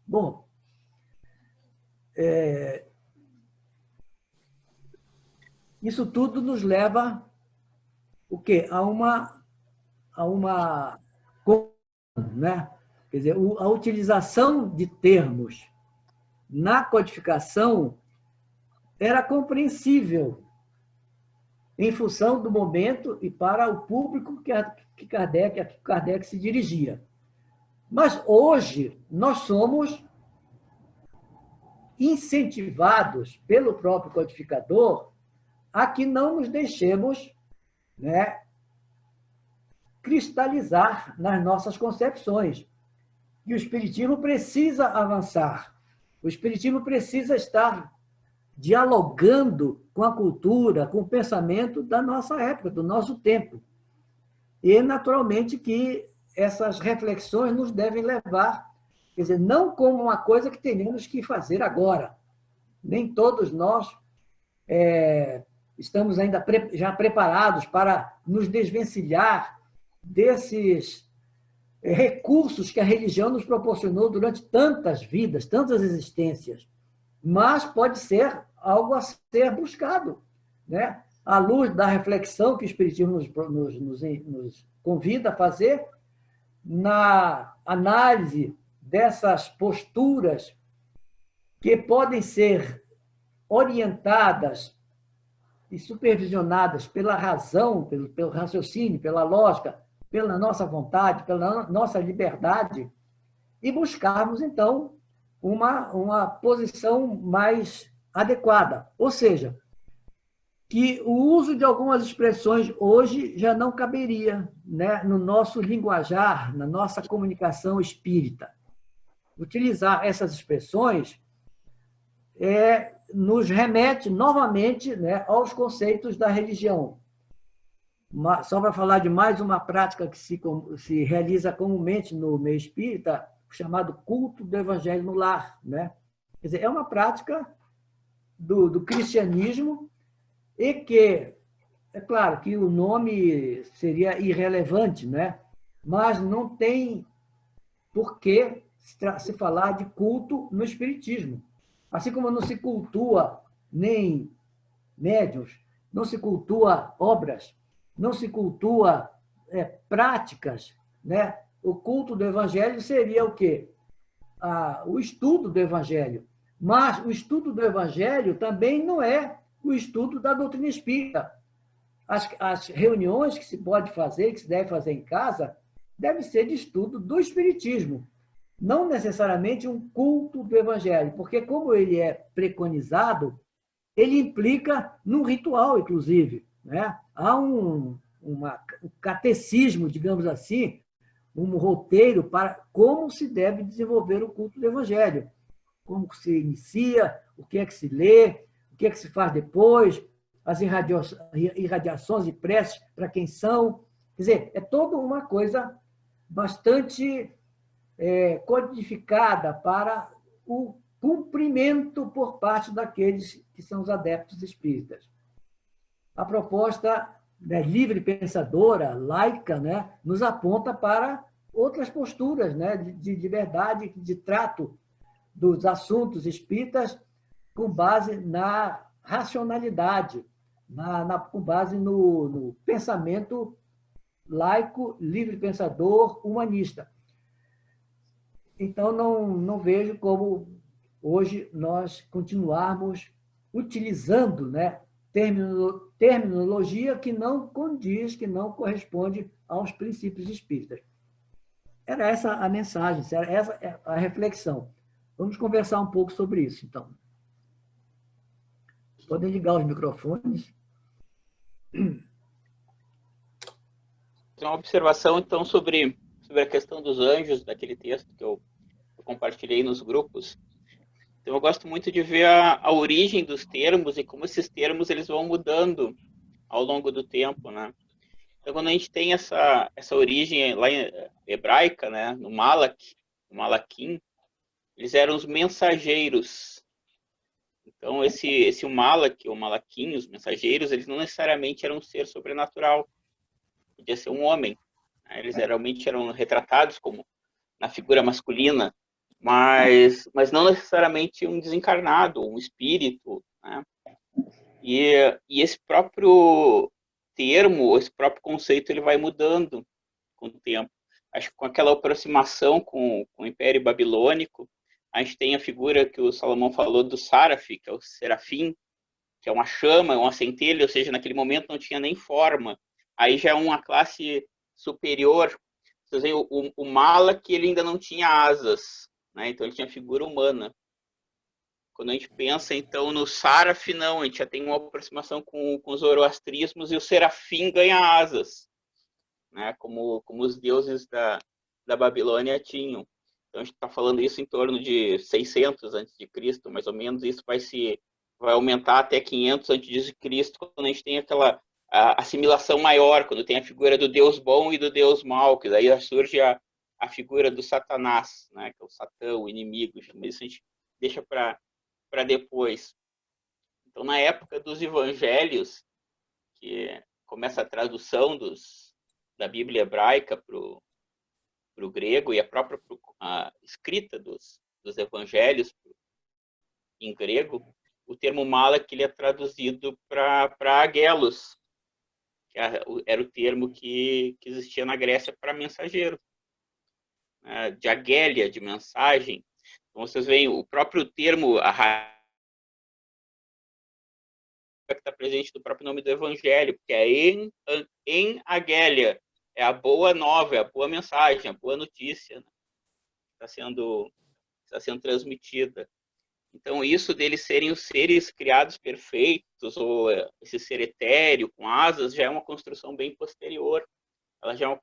Bom, isso tudo nos leva o quê? A uma né? Quer dizer, a utilização de termos na codificação era compreensível em função do momento e para o público a que Kardec se dirigia. Mas hoje nós somos incentivados pelo próprio codificador a que não nos deixemos, né, cristalizar nas nossas concepções. E o Espiritismo precisa avançar. O Espiritismo precisa estar dialogando com a cultura, com o pensamento da nossa época, do nosso tempo. E, naturalmente, que essas reflexões nos devem levar, quer dizer, não como uma coisa que tenhamos que fazer agora. Nem todos nós estamos ainda já preparados para nos desvencilhar desses recursos que a religião nos proporcionou durante tantas vidas, tantas existências. Mas pode ser algo a ser buscado, né? À luz da reflexão que o Espiritismo nos convida a fazer, na análise dessas posturas que podem ser orientadas e supervisionadas pela razão, pelo raciocínio, pela lógica, pela nossa vontade, pela nossa liberdade, e buscarmos, então, uma posição mais adequada. Ou seja, que o uso de algumas expressões hoje já não caberia, né, no nosso linguajar, na nossa comunicação espírita. Utilizar essas expressões nos remete novamente, né, aos conceitos da religião. Só para falar de mais uma prática que se realiza comumente no meio espírita, chamado culto do evangelho no lar, né? Quer dizer, é uma prática do cristianismo e que, é claro que o nome seria irrelevante, né? Mas não tem por que se falar de culto no espiritismo. Assim como não se cultua nem médiuns, não se cultua obras, não se cultua práticas, né? O culto do evangelho seria o quê? O estudo do evangelho. Mas o estudo do evangelho também não é o estudo da doutrina espírita. As reuniões que se pode fazer, que se deve fazer em casa, devem ser de estudo do espiritismo, não necessariamente um culto do evangelho, porque como ele é preconizado, ele implica num ritual, inclusive, né? Há um catecismo, digamos assim, um roteiro para como se deve desenvolver o culto do evangelho, como se inicia, o que é que se lê, o que é que se faz depois, as irradiações e preces para quem são. Quer dizer, é toda uma coisa bastante codificada para o cumprimento por parte daqueles que são os adeptos espíritas. A proposta livre pensadora, laica, né, nos aponta para outras posturas, né, de verdade, de trato dos assuntos espíritas com base na racionalidade, com base no pensamento laico, livre pensador, humanista. Então, não vejo como hoje nós continuarmos utilizando, né, terminologia que não condiz, que não corresponde aos princípios espíritas. Era essa a mensagem, era essa a reflexão. Vamos conversar um pouco sobre isso, então. Podem ligar os microfones. Uma observação, então, sobre a questão dos anjos, daquele texto que eu compartilhei nos grupos. Então, eu gosto muito de ver a origem dos termos e como esses termos eles vão mudando ao longo do tempo, né? Então, quando a gente tem essa origem lá em hebraica, né, no Malaquim, eles eram os mensageiros. Então, esse o Malaquim, os mensageiros, eles não necessariamente eram um ser sobrenatural. Podia ser um homem. Né? Eles geralmente eram retratados como na figura masculina, mas não necessariamente um desencarnado, um espírito, né? E esse próprio termo, esse próprio conceito, ele vai mudando com o tempo. Acho que com aquela aproximação com o Império Babilônico, a gente tem a figura que o Salomão falou do Saraf, que é o serafim, que é uma chama, uma centelha, ou seja, naquele momento não tinha nem forma. Aí já é uma classe superior. O Malak, ele ainda não tinha asas, né? Então ele tinha figura humana. Quando a gente pensa, então, no Saraf, não, a gente já tem uma aproximação com os zoroastrismos, e o serafim ganha asas, né? Como os deuses da Babilônia tinham. Então a gente está falando isso em torno de 600 a.C., mais ou menos. Isso vai aumentar até 500 a.C., quando a gente tem aquela assimilação maior, quando tem a figura do Deus bom e do Deus mau, que daí surge a figura do Satanás, né, que é o Satã, o inimigo. Mas isso a gente deixa para depois. Então, na época dos evangelhos, que começa a tradução da Bíblia hebraica para o grego, e a própria escrita dos evangelhos em grego, o termo Malak, ele é traduzido para aguelos, que era o termo que existia na Grécia para mensageiro. de agélia, de mensagem. Então, vocês veem o próprio termo, que está presente no próprio nome do evangelho, que é em agélia, é a boa nova, é a boa mensagem, a boa notícia, né? Está sendo transmitida. Então, isso deles serem os seres criados perfeitos, ou esse ser etéreo, com asas, já é uma construção bem posterior. Ela já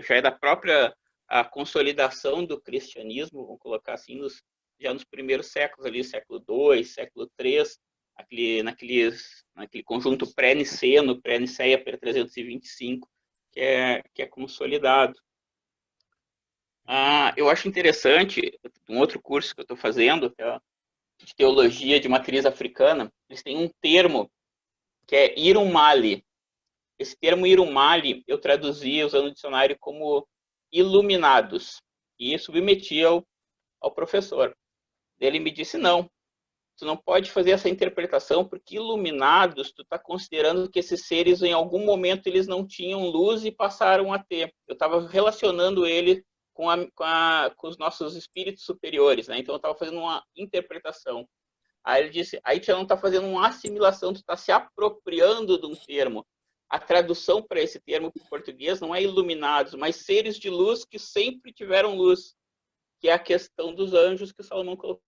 é da própria a consolidação do cristianismo, vamos colocar assim, já nos primeiros séculos, ali, século II, século III, naquele conjunto pré-niceno, pré-niceia pré-325, que é consolidado. Eu acho interessante, um outro curso que eu estou fazendo, que é de teologia de matriz africana, eles têm um termo que é Irumali. Esse termo Irumali eu traduzi usando o dicionário como iluminados e submeti ao professor. Ele me disse, não, tu não pode fazer essa interpretação porque iluminados, tu está considerando que esses seres em algum momento eles não tinham luz e passaram a ter. Eu estava relacionando ele com os nossos espíritos superiores, né? Então eu estava fazendo uma interpretação. Aí ele disse, aí tu não está fazendo uma assimilação, tu está se apropriando de um termo. A tradução para esse termo para o português não é iluminados, mas seres de luz que sempre tiveram luz, que é a questão dos anjos que o Salomão colocou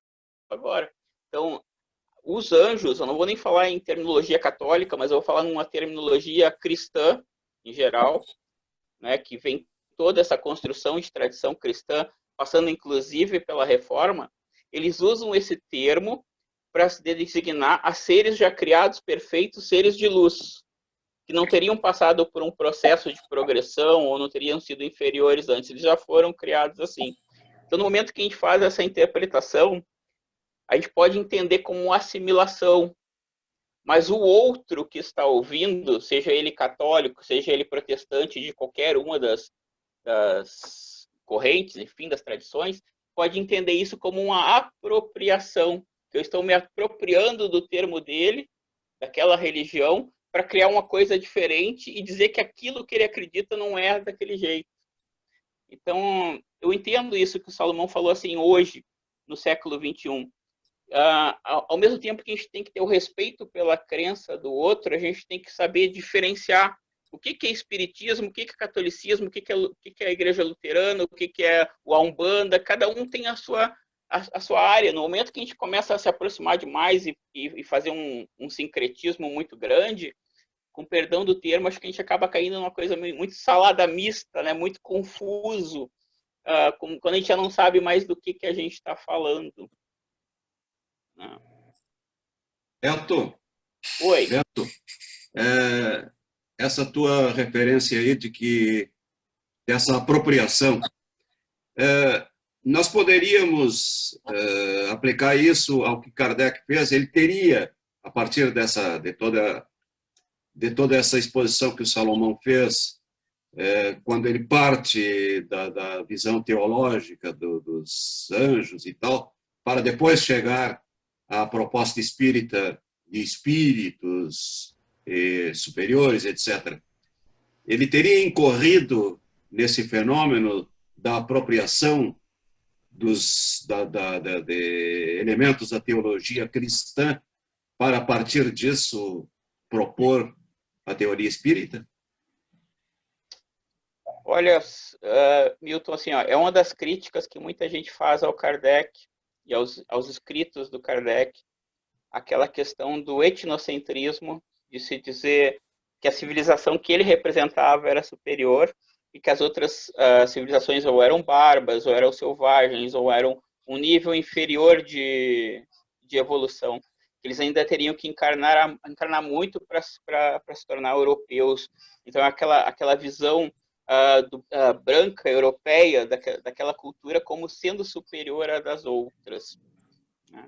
agora. Então, os anjos, eu não vou nem falar em terminologia católica, mas eu vou falar numa terminologia cristã, em geral, né, que vem toda essa construção de tradição cristã, passando inclusive pela reforma, eles usam esse termo para se designar a seres já criados perfeitos, seres de luz, que não teriam passado por um processo de progressão ou não teriam sido inferiores antes, eles já foram criados assim. Então, no momento que a gente faz essa interpretação, a gente pode entender como assimilação, mas o outro que está ouvindo, seja ele católico, seja ele protestante, de qualquer uma das correntes, enfim, das tradições, pode entender isso como uma apropriação, que eu estou me apropriando do termo dele, daquela religião, para criar uma coisa diferente e dizer que aquilo que ele acredita não é daquele jeito. Então, eu entendo isso que o Salomão falou assim hoje, no século XXI. Ao mesmo tempo que a gente tem que ter o respeito pela crença do outro, a gente tem que saber diferenciar o que é espiritismo, o que é catolicismo, o que é a igreja luterana, o que é a Umbanda. Cada um tem a sua área. No momento que a gente começa a se aproximar demais e fazer um sincretismo muito grande, com perdão do termo, acho que a gente acaba caindo numa coisa muito salada mista, né? Muito confuso, quando a gente já não sabe mais do que a gente está falando. Não. Oi. Beto, essa tua referência aí de que essa apropriação, nós poderíamos aplicar isso ao que Kardec fez. Ele teria, a partir de toda essa exposição que o Salomão fez, quando ele parte da visão teológica dos anjos e tal, para depois chegar à proposta espírita de espíritos superiores, etc. Ele teria incorrido nesse fenômeno da apropriação de elementos da teologia cristã para, a partir disso, propor a teoria espírita? Olha, Milton, assim, é uma das críticas que muita gente faz ao Kardec e aos escritos do Kardec, aquela questão do etnocentrismo, de se dizer que a civilização que ele representava era superior e que as outras civilizações ou eram bárbaras, ou eram selvagens, ou eram um nível inferior de evolução. Eles ainda teriam que encarnar muito para se tornar europeus. Então, aquela visão branca, europeia, daquela cultura como sendo superior à das outras. Né?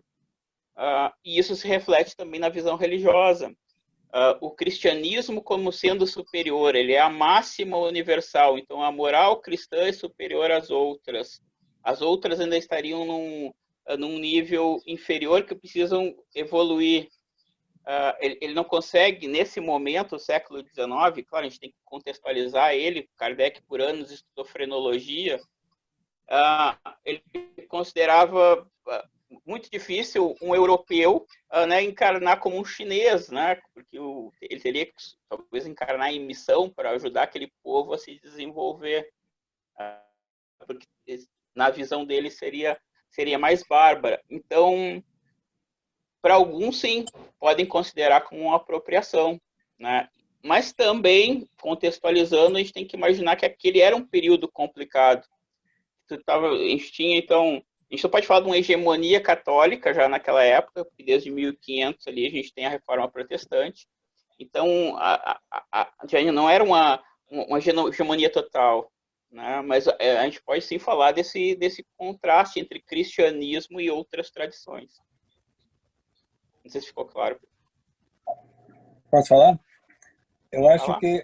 E isso se reflete também na visão religiosa. O cristianismo como sendo superior, ele é a máxima universal, então a moral cristã é superior às outras. As outras ainda estariam num nível inferior que precisam evoluir. Ele não consegue, nesse momento, o século XIX, claro, a gente tem que contextualizar ele, Kardec por anos estudou frenologia, ele considerava muito difícil um europeu né, encarnar como um chinês, né, porque ele teria que talvez encarnar em missão para ajudar aquele povo a se desenvolver, porque na visão dele seria mais bárbara. Então, para alguns, sim, podem considerar como uma apropriação, né? Mas também, contextualizando, a gente tem que imaginar que aquele era um período complicado. A gente tinha, então, a gente só pode falar de uma hegemonia católica já naquela época, porque desde 1500 ali a gente tem a Reforma Protestante. Então, já não era uma hegemonia total, né? Mas a gente pode sim falar desse contraste entre cristianismo e outras tradições. Não sei se ficou claro. Posso falar? Eu acho que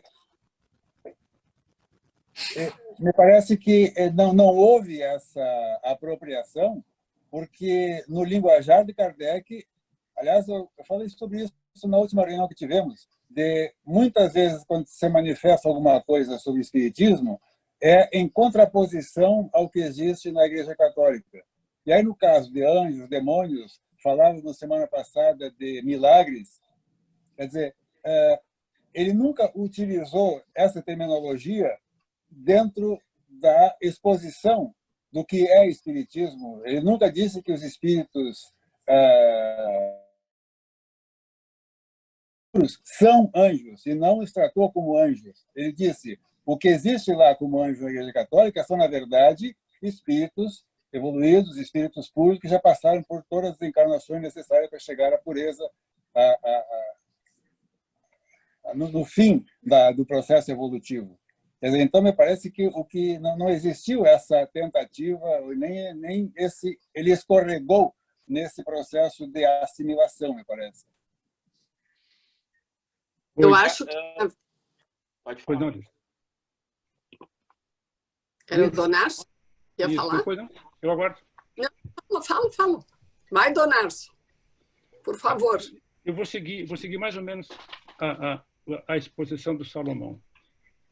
me parece que não houve essa apropriação, porque no linguajar de Kardec, aliás, eu falei sobre isso na última reunião que tivemos, de muitas vezes quando se manifesta alguma coisa sobre o espiritismo, é em contraposição ao que existe na Igreja Católica. E aí, no caso de anjos, demônios, falávamos na semana passada de milagres, quer dizer, ele nunca utilizou essa terminologia dentro da exposição do que é espiritismo. Ele nunca disse que os espíritos são anjos, e não os tratou como anjos. Ele disse, o que existe lá como anjo na Igreja Católica são, na verdade, espíritos evoluídos, espíritos puros, que já passaram por todas as encarnações necessárias para chegar à pureza, no fim do processo evolutivo. Quer dizer, então, me parece que não existiu essa tentativa, nem ele escorregou nesse processo de assimilação, me parece. Eu acho que... Pode falar. Era o Donarcio? Quer falar? Depois não. Eu aguardo. Não, fala. Vai, Donarcio. Por favor. Eu vou seguir mais ou menos a exposição do Salomão.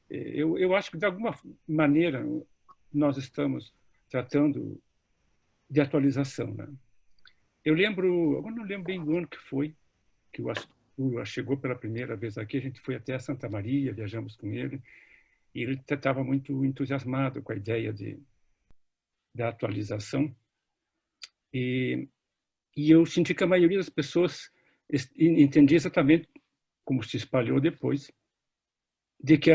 Eu acho que, de alguma maneira, nós estamos tratando de atualização, né? Eu não lembro bem do ano que foi, que o Arthur chegou pela primeira vez aqui, a gente foi até Santa Maria, viajamos com ele, e ele estava muito entusiasmado com a ideia da atualização. E eu senti que a maioria das pessoas entendia exatamente como se espalhou depois, de que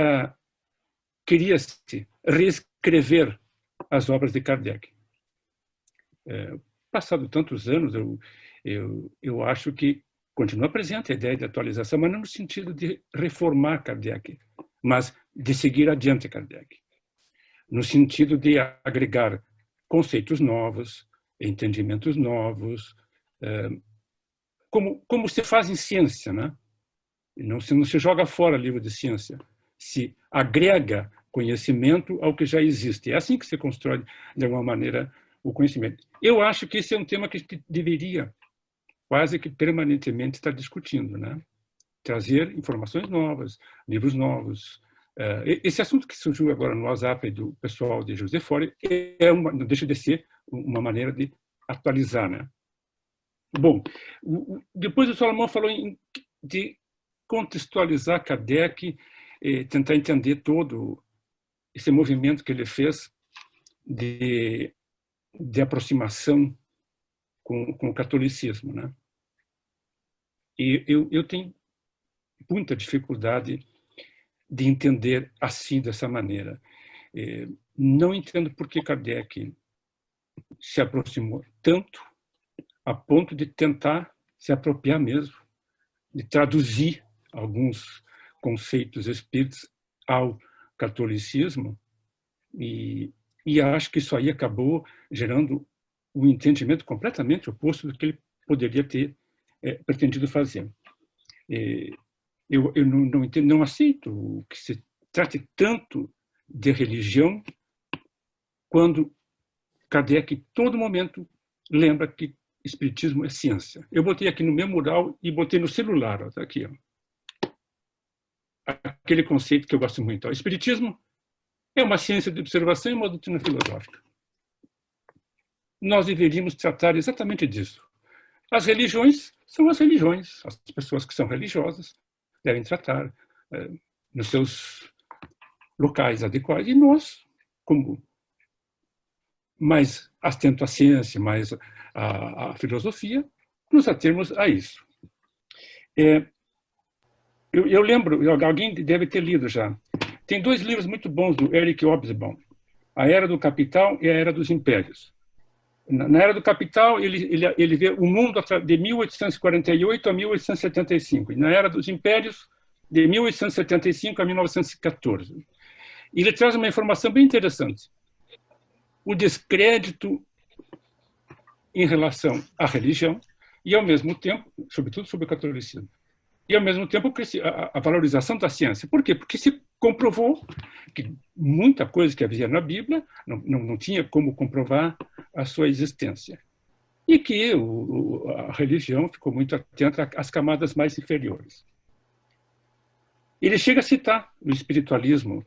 queria-se reescrever as obras de Kardec. Passado tantos anos, eu acho que continua presente a ideia de atualização, mas não no sentido de reformar Kardec, mas de seguir adiante Kardec, no sentido de agregar conceitos novos, entendimentos novos, como se faz em ciência, né? Não se joga fora livro de ciência, se agrega conhecimento ao que já existe. É assim que se constrói, de alguma maneira, o conhecimento. Eu acho que esse é um tema que a gente deveria quase que permanentemente estar discutindo, né? Trazer informações novas, livros novos. Esse assunto que surgiu agora no WhatsApp do pessoal de José Fore não deixa de ser uma maneira de atualizar, né? Bom, depois o Salomão falou de contextualizar Kardec, tentar entender todo esse movimento que ele fez de aproximação com o catolicismo, né? E eu tenho muita dificuldade de entender assim, dessa maneira. Não entendo por que Kardec se aproximou tanto a ponto de tentar se apropriar mesmo, de traduzir alguns conceitos espíritas ao catolicismo, e acho que isso aí acabou gerando um entendimento completamente oposto do que ele poderia ter pretendido fazer. Eu não entendo, não aceito que se trate tanto de religião quando Kardec, em todo momento, lembra que espiritismo é ciência. Eu botei aqui no meu mural e botei no celular, ó, tá aqui, ó. Aquele conceito que eu gosto muito. O espiritismo é uma ciência de observação e uma doutrina filosófica. nós deveríamos tratar exatamente disso. As religiões são as religiões. As pessoas que são religiosas devem tratar nos seus locais adequados. E nós, como mais atento à ciência, mais à filosofia, nos atemos a isso. Eu lembro, alguém deve ter lido já, tem 2 livros muito bons do Eric Hobsbawm, A Era do Capital e A Era dos Impérios. Na Era do Capital, ele vê o mundo de 1848 a 1875, e na Era dos Impérios, de 1875 a 1914. E ele traz uma informação bem interessante. O descrédito em relação à religião e, ao mesmo tempo, sobretudo sobre o catolicismo, e, ao mesmo tempo, a valorização da ciência. Por quê? Porque se comprovou que muita coisa que havia na Bíblia não tinha como comprovar a sua existência. E que a religião ficou muito atenta às camadas mais inferiores. Ele chega a citar o espiritualismo,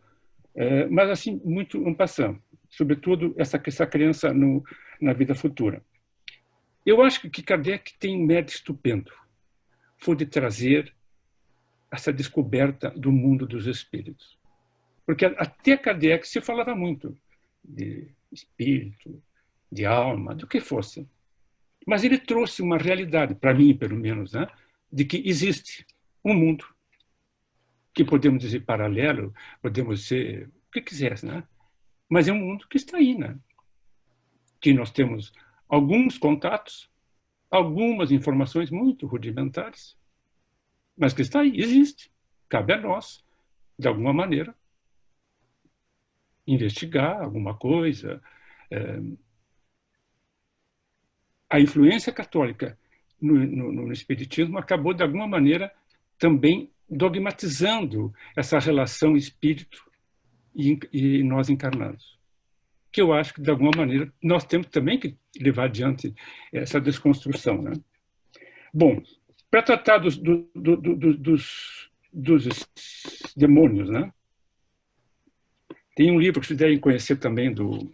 mas assim, muito en passant, sobretudo essa crença na vida futura. Eu acho que Kardec tem um mérito estupendo. Foi de trazer essa descoberta do mundo dos espíritos. Porque até Kardec se falava muito de espírito, de alma, do que fosse. Mas ele trouxe uma realidade, para mim, pelo menos, né, de que existe um mundo que podemos dizer paralelo, podemos ser o que quiser, né? Mas é um mundo que está aí, né? Que nós temos alguns contatos, algumas informações muito rudimentares, mas que está aí, existe. Cabe a nós, de alguma maneira, investigar alguma coisa. A influência católica no espiritismo acabou, de alguma maneira, também dogmatizando essa relação espírito e nós encarnados. Que eu acho que, de alguma maneira, nós temos também que levar adiante essa desconstrução, né? Bom, para tratar dos demônios, né? Tem um livro que vocês devem conhecer também, do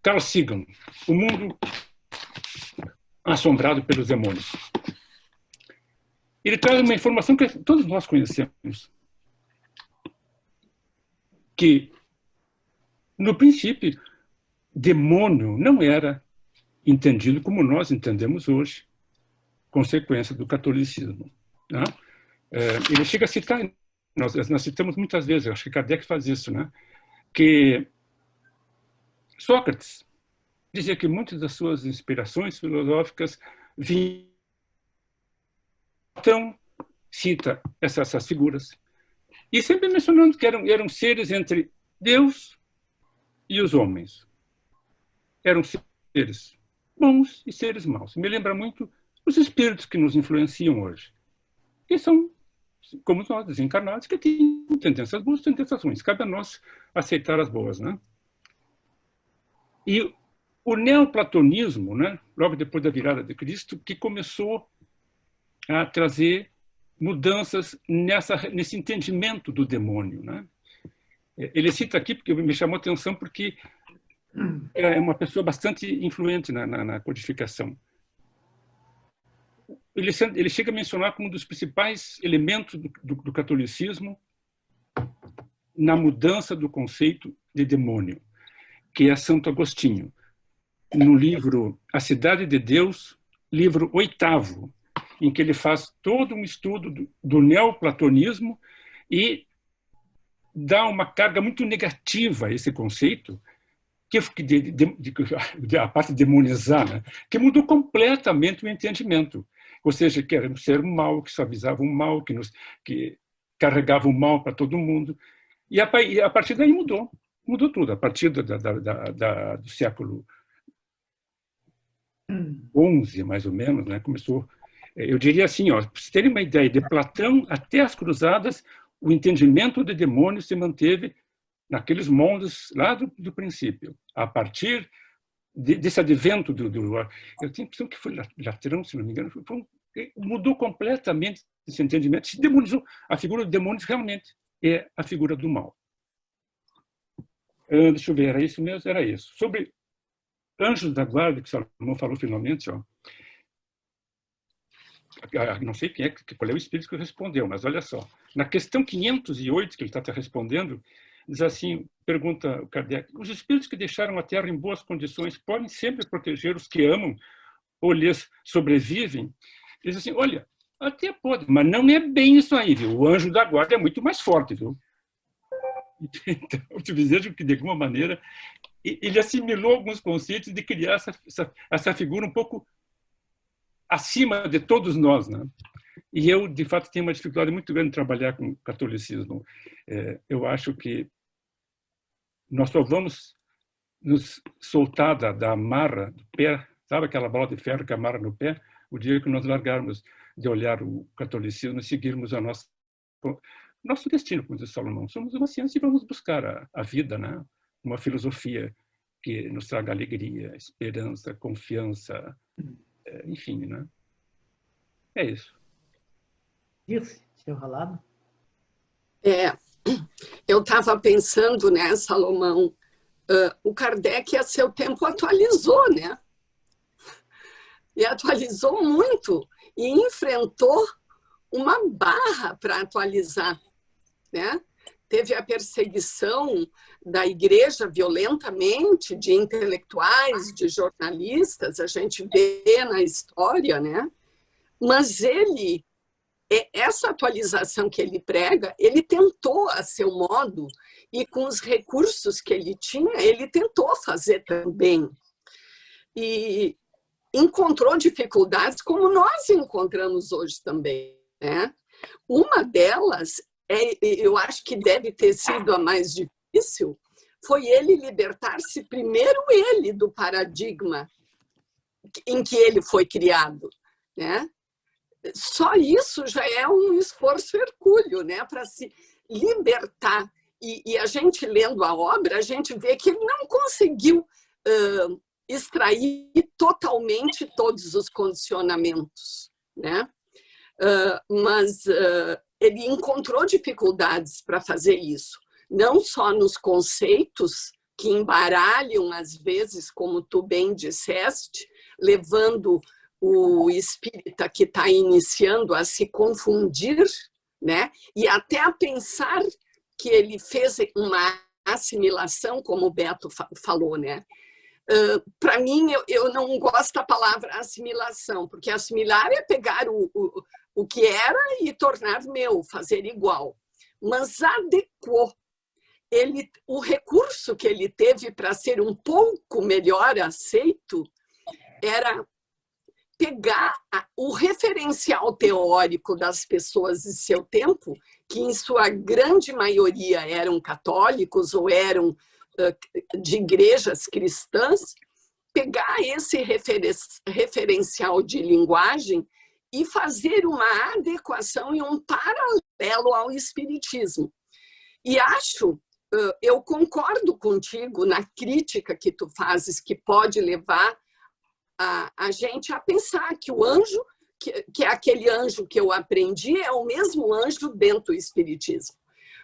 Carl Sagan, O Mundo Assombrado pelos Demônios. Ele traz uma informação que todos nós conhecemos, que, no princípio, demônio não era entendido como nós entendemos hoje, consequência do catolicismo, né? Ele chega a citar, nós citamos muitas vezes, acho que Kardec faz isso, né? Que Sócrates dizia que muitas das suas inspirações filosóficas vinham. Então, cita essas figuras, e sempre mencionando que eram seres entre Deus e os homens. Eram seres bons e seres maus. Me lembra muito os espíritos que nos influenciam hoje, que são, como nós, desencarnados, que têm tendências boas e tendências ruins. Cabe a nós aceitar as boas, né? E o neoplatonismo, né, logo depois da virada de Cristo, que começou a trazer mudanças nesse entendimento do demônio, né? Ele cita aqui, porque me chamou a atenção, porque é uma pessoa bastante influente na codificação. Ele chega a mencionar como um dos principais elementos do catolicismo na mudança do conceito de demônio, que é Santo Agostinho, no livro A Cidade de Deus, livro 8º, em que ele faz todo um estudo do neoplatonismo e dá uma carga muito negativa a esse conceito, a parte de demonizar, né? Que mudou completamente o entendimento. Ou seja, que era um ser mal, que suavizava o mal, que carregava o mal para todo mundo. E a partir daí mudou tudo. A partir do século XI, mais ou menos, né? Começou. Eu diria assim, para vocês terem uma ideia, de Platão até as Cruzadas, o entendimento de demônio se manteve naqueles moldes lá do princípio. A partir desse advento eu tenho a impressão que foi Latrão, se não me engano, mudou completamente esse entendimento, se demonizou. A figura do demônio realmente é a figura do mal. Deixa eu ver, era isso mesmo? Era isso. Sobre anjos da guarda, que o Salomão falou finalmente, ó, não sei qual é o espírito que respondeu, mas olha só, na questão 508 que ele está respondendo, diz assim, pergunta o Kardec, os espíritos que deixaram a Terra em boas condições podem sempre proteger os que amam ou lhes sobrevivem? Ele diz assim, olha, até pode, mas não é bem isso aí, viu? O anjo da guarda é muito mais forte, viu? Então, eu vejo que, de alguma maneira, ele assimilou alguns conceitos de criar essa figura um pouco acima de todos nós, né? E eu, de fato, tenho uma dificuldade muito grande em trabalhar com o catolicismo. Eu acho que nós só vamos nos soltar da amarra do pé, sabe aquela bola de ferro que amarra no pé, o dia que nós largarmos de olhar o catolicismo e seguirmos nosso destino, como diz Salomão. Somos uma ciência e vamos buscar a vida, né? Uma filosofia que nos traga alegria, esperança, confiança, enfim, né? É isso. Dirce, seu ralado? Eu estava pensando, né, Salomão, o Kardec a seu tempo atualizou, né? E atualizou muito e enfrentou uma barra para atualizar, né? Teve a perseguição da igreja violentamente, de intelectuais, de jornalistas, a gente vê na história, né? Mas essa atualização que ele prega, ele tentou a seu modo e com os recursos que ele tinha, ele tentou fazer também. E encontrou dificuldades como nós encontramos hoje também, né? Uma delas, eu acho que deve ter sido a mais difícil, foi ele libertar-se primeiro do paradigma em que ele foi criado, né? Só isso já é um esforço hercúleo, né? Para se libertar. E a gente lendo a obra, a gente vê que ele não conseguiu extrair totalmente todos os condicionamentos, né? Mas ele encontrou dificuldades para fazer isso, não só nos conceitos que embaralham às vezes, como tu bem disseste, levando o espírita que está iniciando a se confundir, né? E até a pensar que ele fez uma assimilação, como o Beto falou, né? Para mim, eu não gosto da palavra assimilação, porque assimilar é pegar o que era e tornar meu, fazer igual. Mas adequou. O recurso que ele teve para ser um pouco melhor aceito era pegar o referencial teórico das pessoas de seu tempo, que em sua grande maioria eram católicos ou eram de igrejas cristãs, pegar esse referencial de linguagem e fazer uma adequação e um paralelo ao espiritismo. E eu concordo contigo na crítica que tu fazes, que pode levar a gente a pensar que o anjo, que é aquele anjo que eu aprendi, é o mesmo anjo dentro do espiritismo.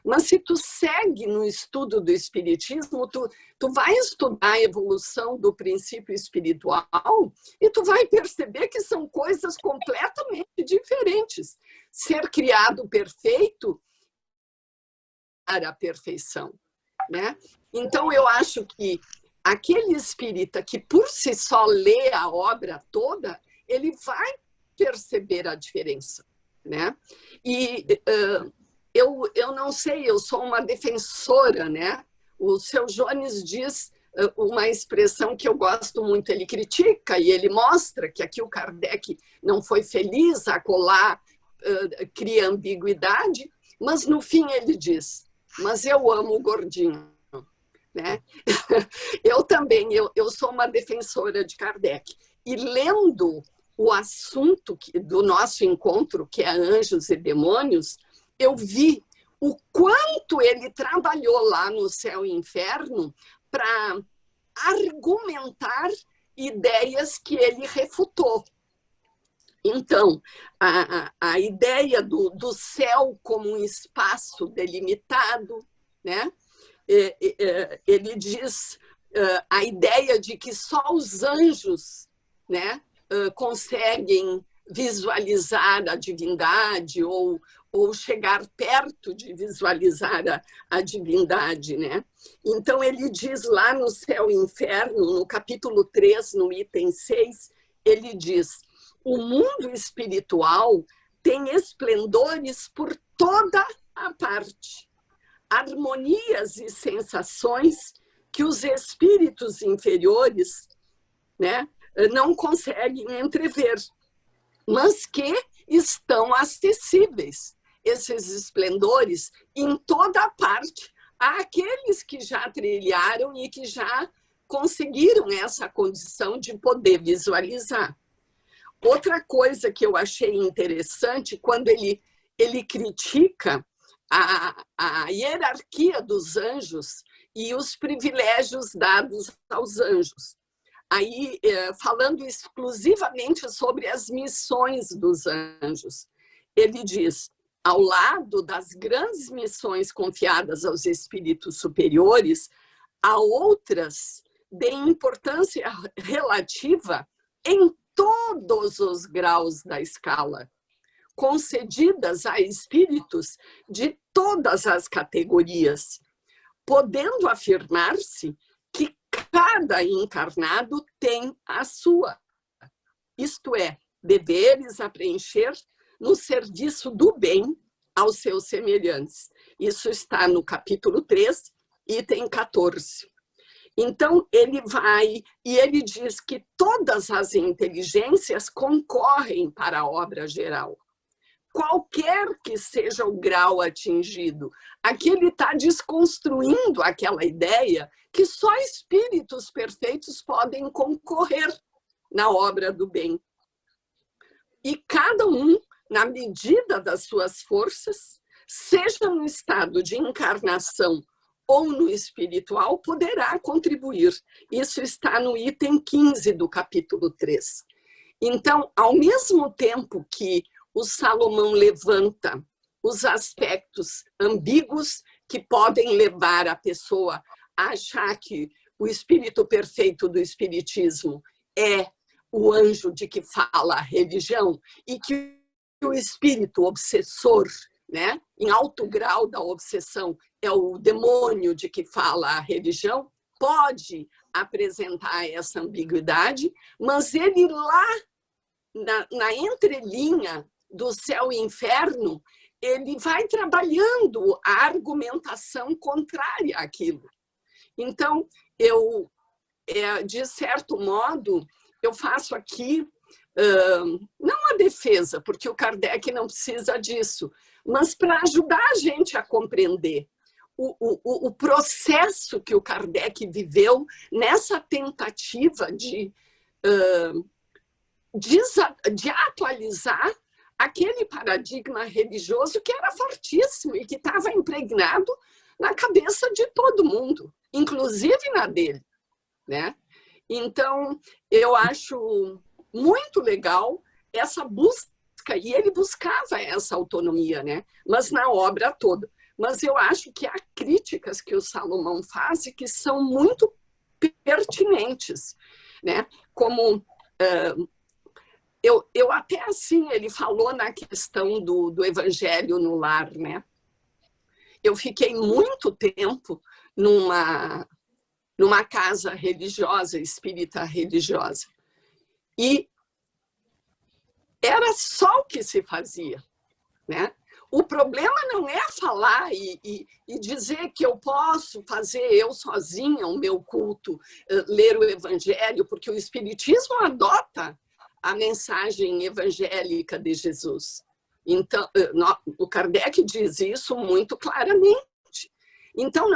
Mas se tu segue no estudo do espiritismo, tu vai estudar a evolução do princípio espiritual e tu vai perceber que são coisas completamente diferentes. Ser criado perfeito para a perfeição, né? Então, eu acho que aquele espírita que por si só lê a obra toda, ele vai perceber a diferença, né? E eu não sei, eu sou uma defensora, né? O seu Jones diz uma expressão que eu gosto muito, ele critica e ele mostra que aqui o Kardec não foi feliz, acolá cria ambiguidade, mas no fim ele diz, mas eu amo o gordinho, né? Eu também, eu sou uma defensora de Kardec. E lendo o assunto do nosso encontro, que é Anjos e Demônios, eu vi o quanto ele trabalhou lá no Céu e Inferno para argumentar ideias que ele refutou. Então, a ideia do céu como um espaço delimitado, né? Ele diz a ideia de que só os anjos, né, conseguem visualizar a divindade ou chegar perto de visualizar a divindade, né? Então, ele diz lá no Céu e Inferno, no capítulo 3, no item 6, ele diz: o mundo espiritual tem esplendores por toda a parte, harmonias e sensações que os espíritos inferiores, né, não conseguem entrever, mas que estão acessíveis, esses esplendores, em toda parte, àqueles que já trilharam e que já conseguiram essa condição de poder visualizar. Outra coisa que eu achei interessante, quando ele critica a hierarquia dos anjos e os privilégios dados aos anjos. Aí, falando exclusivamente sobre as missões dos anjos, ele diz: ao lado das grandes missões confiadas aos espíritos superiores, há outras de importância relativa em todos os graus da escala, concedidas a espíritos de todas as categorias, podendo afirmar-se que cada encarnado tem a sua, isto é, deveres a preencher no serviço do bem aos seus semelhantes. Isso está no capítulo 3, item 14. Então, ele vai e ele diz que todas as inteligências concorrem para a obra geral. Qualquer que seja o grau atingido, aqui ele está desconstruindo aquela ideia que só espíritos perfeitos podem concorrer na obra do bem. E cada um, na medida das suas forças, seja no estado de encarnação ou no espiritual, poderá contribuir. Isso está no item 15 do capítulo 3. Então, ao mesmo tempo que o Salomão levanta os aspectos ambíguos que podem levar a pessoa a achar que o espírito perfeito do espiritismo é o anjo de que fala a religião e que o espírito obsessor, né, em alto grau da obsessão, é o demônio de que fala a religião, pode apresentar essa ambiguidade, mas ele lá, na entrelinha do Céu e Inferno, ele vai trabalhando a argumentação contrária àquilo. Então, de certo modo, eu faço aqui, não a defesa, porque o Kardec não precisa disso, mas para ajudar a gente a compreender o processo que o Kardec viveu nessa tentativa de atualizar aquele paradigma religioso que era fortíssimo e que estava impregnado na cabeça de todo mundo, inclusive na dele, né? Então, eu acho muito legal essa busca, e ele buscava essa autonomia, né? Mas na obra toda. Mas eu acho que há críticas que o Salomão faz e que são muito pertinentes, né? Como eu até assim, ele falou na questão do evangelho no lar, né? Eu fiquei muito tempo numa casa religiosa, espírita religiosa, e era só o que se fazia, né? O problema não é falar e dizer que eu posso fazer eu sozinha o meu culto, ler o evangelho, porque o espiritismo adota a mensagem evangélica de Jesus. Então, o Kardec diz isso muito claramente. Então,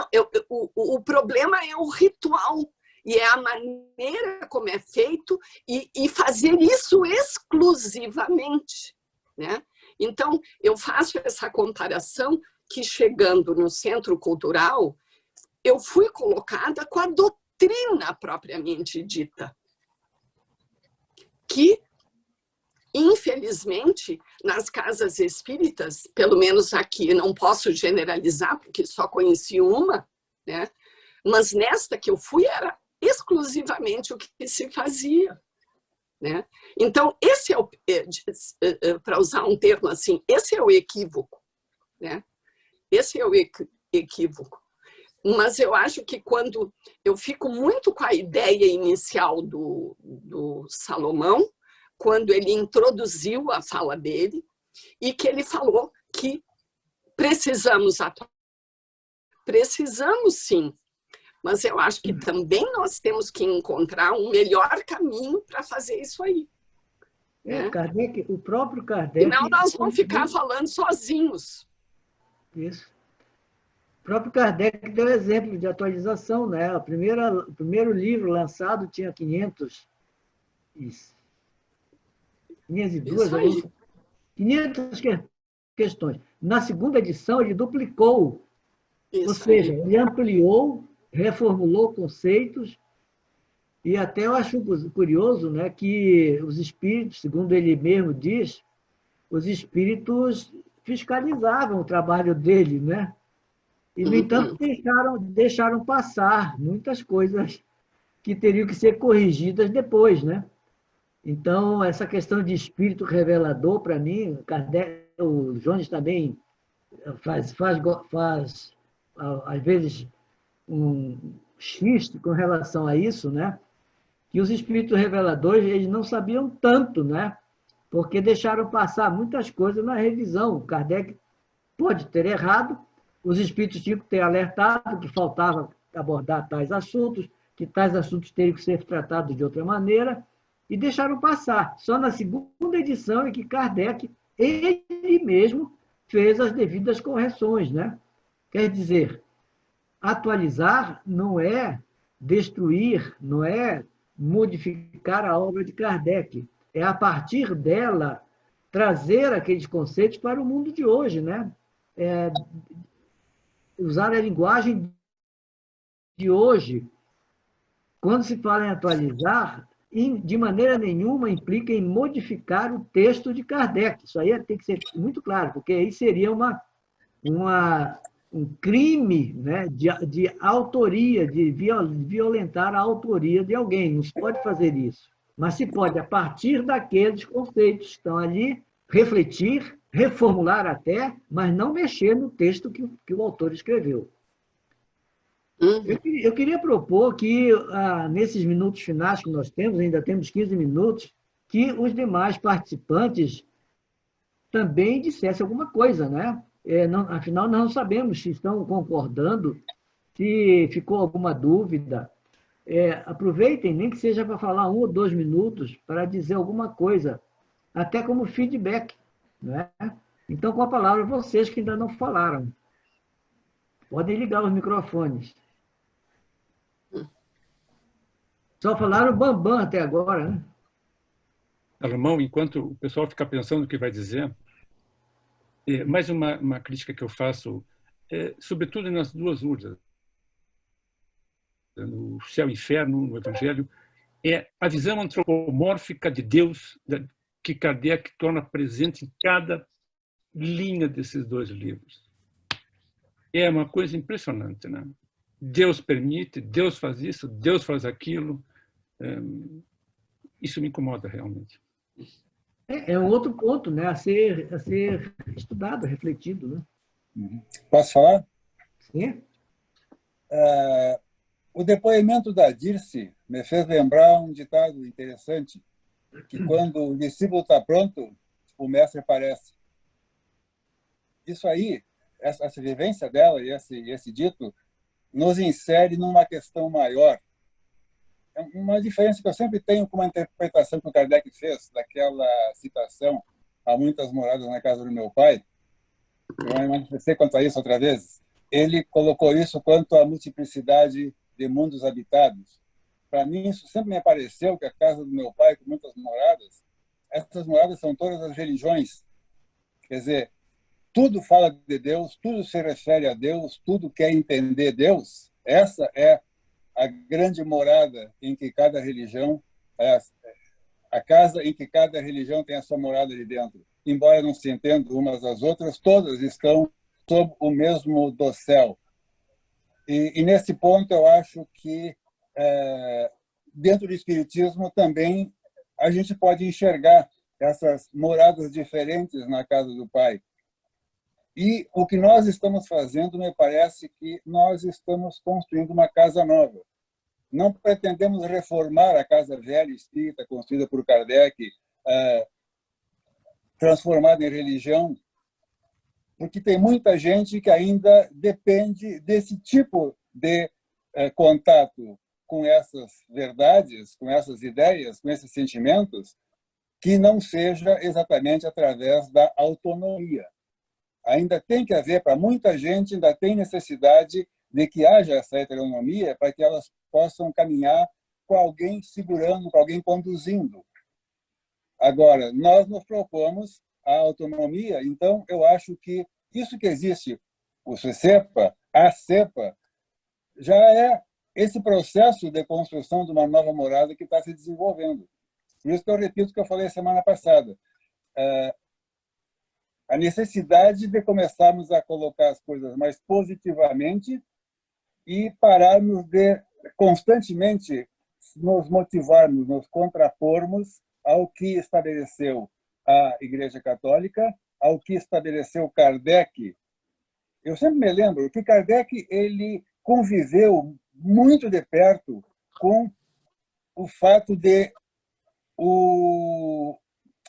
o problema é o ritual e é a maneira como é feito e fazer isso exclusivamente, né? Então, eu faço essa comparação que, chegando no Centro Cultural, eu fui colocada com a doutrina propriamente dita, que, infelizmente, nas casas espíritas, pelo menos aqui, não posso generalizar, porque só conheci uma, né? Mas nesta que eu fui, era exclusivamente o que se fazia, né? Então, esse para usar um termo assim, esse é o equívoco, né? Esse é o equívoco. Mas eu acho que quando eu fico muito com a ideia inicial do Salomão, quando ele introduziu a fala dele, e que ele falou que precisamos atuar. Precisamos sim, mas eu acho que também nós temos que encontrar um melhor caminho para fazer isso aí. Né? Kardec, o próprio Kardec... Senão nós vamos ficar falando sozinhos. Isso. O próprio Kardec deu exemplo de atualização, né? O primeiro livro lançado tinha 502 questões. Na segunda edição, ele duplicou. Ou seja, ele ampliou, reformulou conceitos, e até eu acho curioso, né, que os espíritos, segundo ele mesmo diz, os espíritos fiscalizavam o trabalho dele, né? E, no entanto, deixaram passar muitas coisas que teriam que ser corrigidas depois, né? Então, essa questão de espírito revelador, para mim, o Jones também faz, às vezes, um xiste com relação a isso, né? Que os espíritos reveladores, eles não sabiam tanto, né? Porque deixaram passar muitas coisas na revisão. Kardec pode ter errado, os espíritos tinham que ter alertado que faltava abordar tais assuntos, que tais assuntos teriam que ser tratados de outra maneira, e deixaram passar. Só na segunda edição é que Kardec, ele mesmo, fez as devidas correções, né? Quer dizer, atualizar não é destruir, não é modificar a obra de Kardec, é a partir dela trazer aqueles conceitos para o mundo de hoje, né? Usar a linguagem de hoje. Quando se fala em atualizar, de maneira nenhuma implica em modificar o texto de Kardec. Isso aí tem que ser muito claro, porque aí seria um crime, né, de autoria, de violentar a autoria de alguém. Não se pode fazer isso. Mas se pode, a partir daqueles conceitos que estão ali, refletir, reformular até, mas não mexer no texto que o autor escreveu. Eu queria propor que, nesses minutos finais que nós temos, ainda temos 15 minutos, que os demais participantes também dissessem alguma coisa, né? Afinal, nós não sabemos se estão concordando, se ficou alguma dúvida. Aproveitem, nem que seja para falar 1 ou 2 minutos, para dizer alguma coisa, até como feedback. Né? Então, com a palavra, vocês que ainda não falaram. Podem ligar os microfones. Só falaram bambam até agora, né? Salomão, enquanto o pessoal fica pensando o que vai dizer, mais uma crítica que eu faço, sobretudo nas duas urdas, no céu e inferno, no Evangelho, é a visão antropomórfica de Deus que Kardec torna presente em cada linha desses 2 livros. É uma coisa impressionante, né? Deus permite, Deus faz isso, Deus faz aquilo. Isso me incomoda realmente. É um outro ponto, né, a ser estudado, refletido. Né? Posso falar? Sim. O depoimento da Dirce me fez lembrar um ditado interessante, que quando o discípulo está pronto, o mestre aparece. Isso aí, essa vivência dela e esse dito, nos insere numa questão maior. É uma diferença que eu sempre tenho com uma interpretação que o Kardec fez daquela citação "Há muitas moradas na casa do meu pai". Eu me manifestei quanto a isso outra vez. Ele colocou isso quanto à multiplicidade de mundos habitados. Para mim, isso sempre me apareceu que a casa do meu pai, com muitas moradas, essas moradas são todas as religiões. Quer dizer, tudo fala de Deus, tudo se refere a Deus, tudo quer entender Deus. Essa é a grande morada em que cada religião, a casa em que cada religião tem a sua morada ali dentro. Embora não se entendam umas às outras, todas estão sob o mesmo dossel. E nesse ponto eu acho que dentro do Espiritismo também a gente pode enxergar essas moradas diferentes na casa do Pai. E o que nós estamos fazendo, me parece que nós estamos construindo uma casa nova. Não pretendemos reformar a casa velha espírita construída por Kardec, transformada em religião, porque tem muita gente que ainda depende desse tipo de contato com essas verdades, com essas ideias, com esses sentimentos, que não seja exatamente através da autonomia. Ainda tem que haver, para muita gente, ainda tem necessidade de que haja essa heteronomia para que elas possam caminhar com alguém segurando, com alguém conduzindo. Agora, nós nos propomos a autonomia, então eu acho que isso que existe, o CEPA, a CEPA, já é esse processo de construção de uma nova morada que está se desenvolvendo. Por isso que eu repito o que eu falei semana passada. A necessidade de começarmos a colocar as coisas mais positivamente e pararmos de constantemente nos motivarmos, nos contrapormos ao que estabeleceu a Igreja Católica, ao que estabeleceu Kardec. Eu sempre me lembro que Kardec ele conviveu muito de perto com o fato de o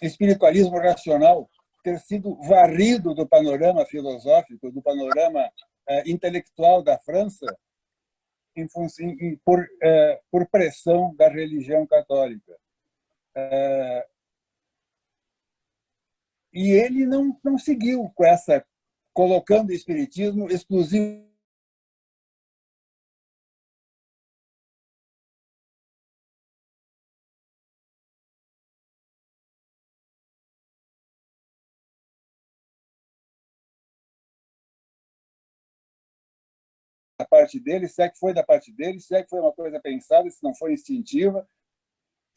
espiritualismo racional ter sido varrido do panorama filosófico, do panorama intelectual da França, por pressão da religião católica. E ele não seguiu com essa, colocando o espiritismo exclusivo da parte dele, se é que foi da parte dele, se é que foi uma coisa pensada, se não foi instintiva,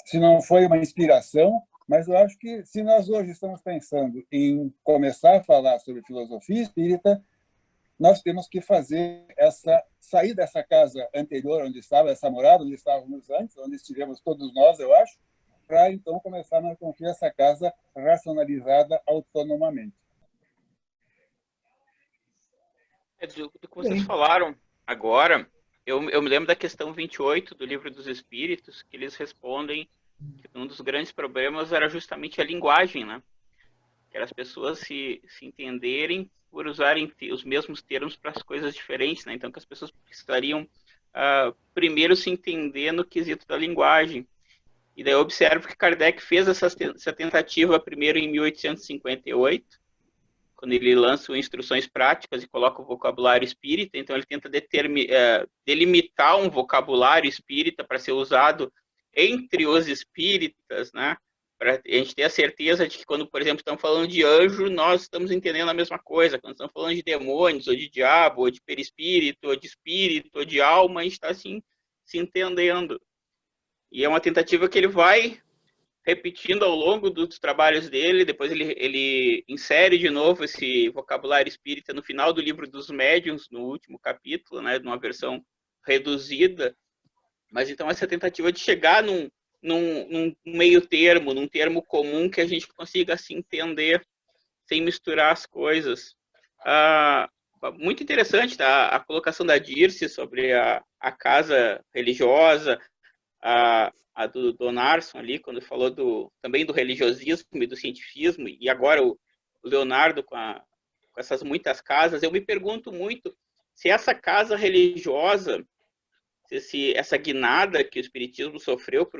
se não foi uma inspiração. Mas eu acho que, se nós hoje estamos pensando em começar a falar sobre filosofia espírita, nós temos que sair dessa casa anterior, onde estava essa morada, onde estávamos antes, onde estivemos todos nós, eu acho, para então começar a construir essa casa racionalizada autonomamente. Do que vocês falaram agora, eu me lembro da questão 28 do Livro dos Espíritos, que eles respondem que um dos grandes problemas era justamente a linguagem, né? Que era as pessoas se entenderem por usarem os mesmos termos para as coisas diferentes, né? Então, que as pessoas precisariam primeiro se entender no quesito da linguagem. E daí eu observo que Kardec fez essa tentativa primeiro em 1858, quando ele lança o Instruções Práticas e coloca o vocabulário espírita. Então ele tenta delimitar um vocabulário espírita para ser usado entre os espíritas, né? Para a gente ter a certeza de que quando, por exemplo, estamos falando de anjo, nós estamos entendendo a mesma coisa. Quando estamos falando de demônios, ou de diabo, ou de perispírito, ou de espírito, ou de alma, a gente está assim, se entendendo. E é uma tentativa que ele vai repetindo ao longo dos trabalhos dele. Depois ele insere de novo esse vocabulário espírita no final do Livro dos Médiuns, no último capítulo, né, numa versão reduzida. Mas então essa tentativa de chegar num meio termo, num termo comum que a gente consiga se entender sem misturar as coisas. Muito interessante, tá? A colocação da Dirce sobre a casa religiosa, a do Donarson ali, quando falou também do religiosismo e do cientifismo, e agora o Leonardo com essas muitas casas. Eu me pergunto muito se essa casa religiosa, se essa guinada que o espiritismo sofreu,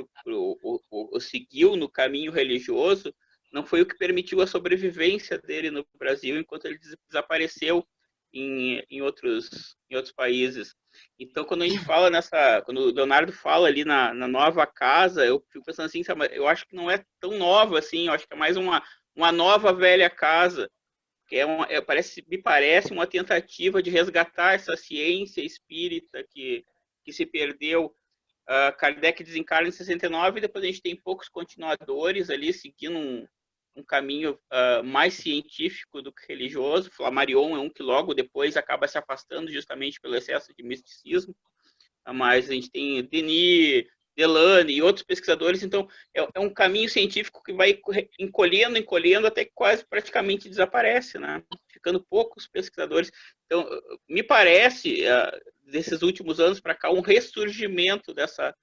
seguiu no caminho religioso, não foi o que permitiu a sobrevivência dele no Brasil enquanto ele desapareceu em outros países. Então, quando a gente fala quando o Leonardo fala ali na nova casa, eu fico pensando assim, eu acho que não é tão nova assim, eu acho que é mais uma nova velha casa, que me parece uma tentativa de resgatar essa ciência espírita que se perdeu. Kardec desencarna em 69, e depois a gente tem poucos continuadores ali, seguindo um caminho mais científico do que religioso. Flammarion é um que logo depois acaba se afastando justamente pelo excesso de misticismo. mas a gente tem Denis, Delane e outros pesquisadores, então é um caminho científico que vai encolhendo até que quase praticamente desaparece, né? Ficando poucos pesquisadores. Então, me parece, desses últimos anos para cá, um ressurgimento dessa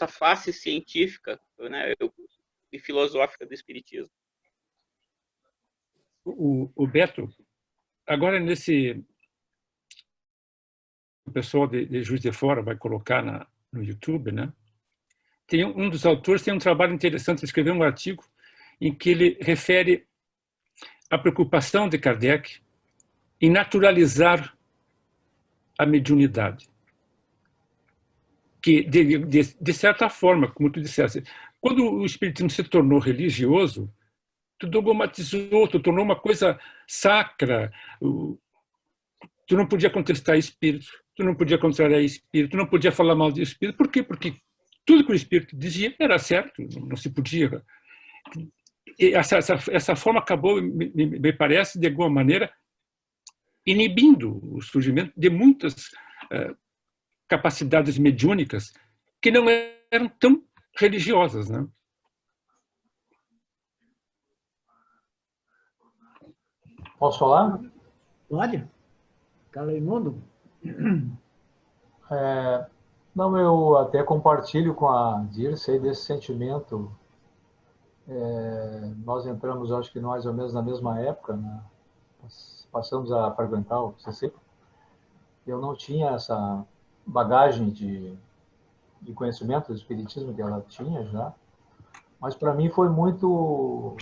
face científica, né, e filosófica do espiritismo. O Beto, agora o pessoal de Juiz de Fora vai colocar no YouTube, né? Tem um dos autores tem um trabalho interessante, escreveu um artigo em que ele refere a preocupação de Kardec em naturalizar a mediunidade. Que, de certa forma, como tu disseste, quando o espiritismo se tornou religioso, tu dogmatizou, tu tornou uma coisa sacra, tu não podia contestar espírito, tu não podia contrariar espírito, tu não podia falar mal de espírito. Por quê? Porque tudo que o espírito dizia era certo, não se podia. E essa forma acabou, me parece, de alguma maneira, inibindo o surgimento de muitas capacidades mediúnicas que não eram tão religiosas, né? Posso falar? Pode? Calaimundo? Não, eu até compartilho com a Dirce desse sentimento. Nós entramos, acho que mais ou menos na mesma época, né? Passamos a frequentar o CC. Eu não tinha essa bagagem de conhecimento do espiritismo que ela tinha já, mas para mim foi muito...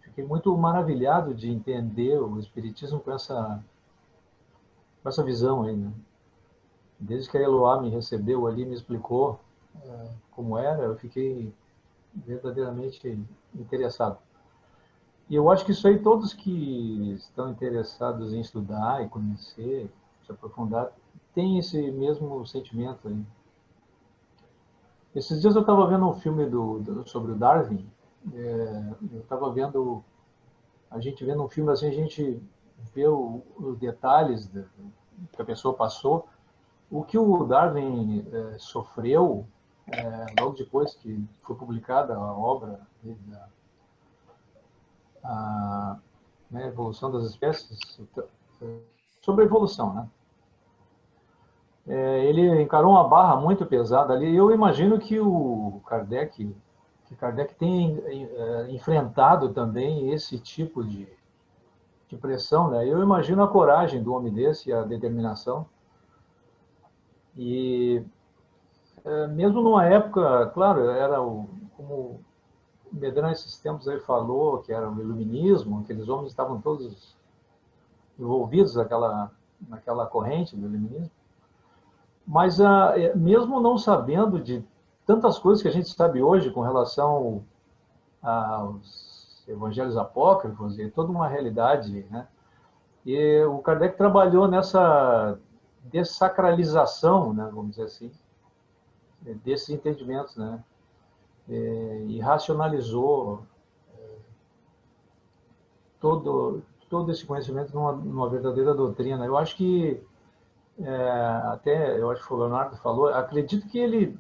Fiquei muito maravilhado de entender o espiritismo com essa visão aí, né? Desde que a Eloá me recebeu ali, me explicou como era, eu fiquei verdadeiramente interessado. E eu acho que isso aí, todos que estão interessados em estudar e conhecer, se aprofundar, têm esse mesmo sentimento aí. Esses dias eu estava vendo um filme sobre o Darwin, eu estava vendo, a gente vendo um filme assim, a gente vê os detalhes que a pessoa passou, o que o Darwin sofreu logo depois que foi publicada a obra dele, né, Evolução das Espécies, sobre a evolução, né? Ele encarou uma barra muito pesada ali. Eu imagino que o Kardec tem enfrentado também esse tipo de pressão, né? Eu imagino a coragem do homem desse, a determinação. E mesmo numa época, claro, era como o Medrano esses tempos aí falou, que era o iluminismo, aqueles homens estavam todos envolvidos naquela corrente do iluminismo. Mas mesmo não sabendo de tantas coisas que a gente sabe hoje com relação aos evangelhos apócrifos e toda uma realidade, né? E o Kardec trabalhou nessa dessacralização, né, vamos dizer assim, desses entendimentos, né? E racionalizou todo esse conhecimento numa verdadeira doutrina. Eu acho que eu acho que o Leonardo falou, acredito que ele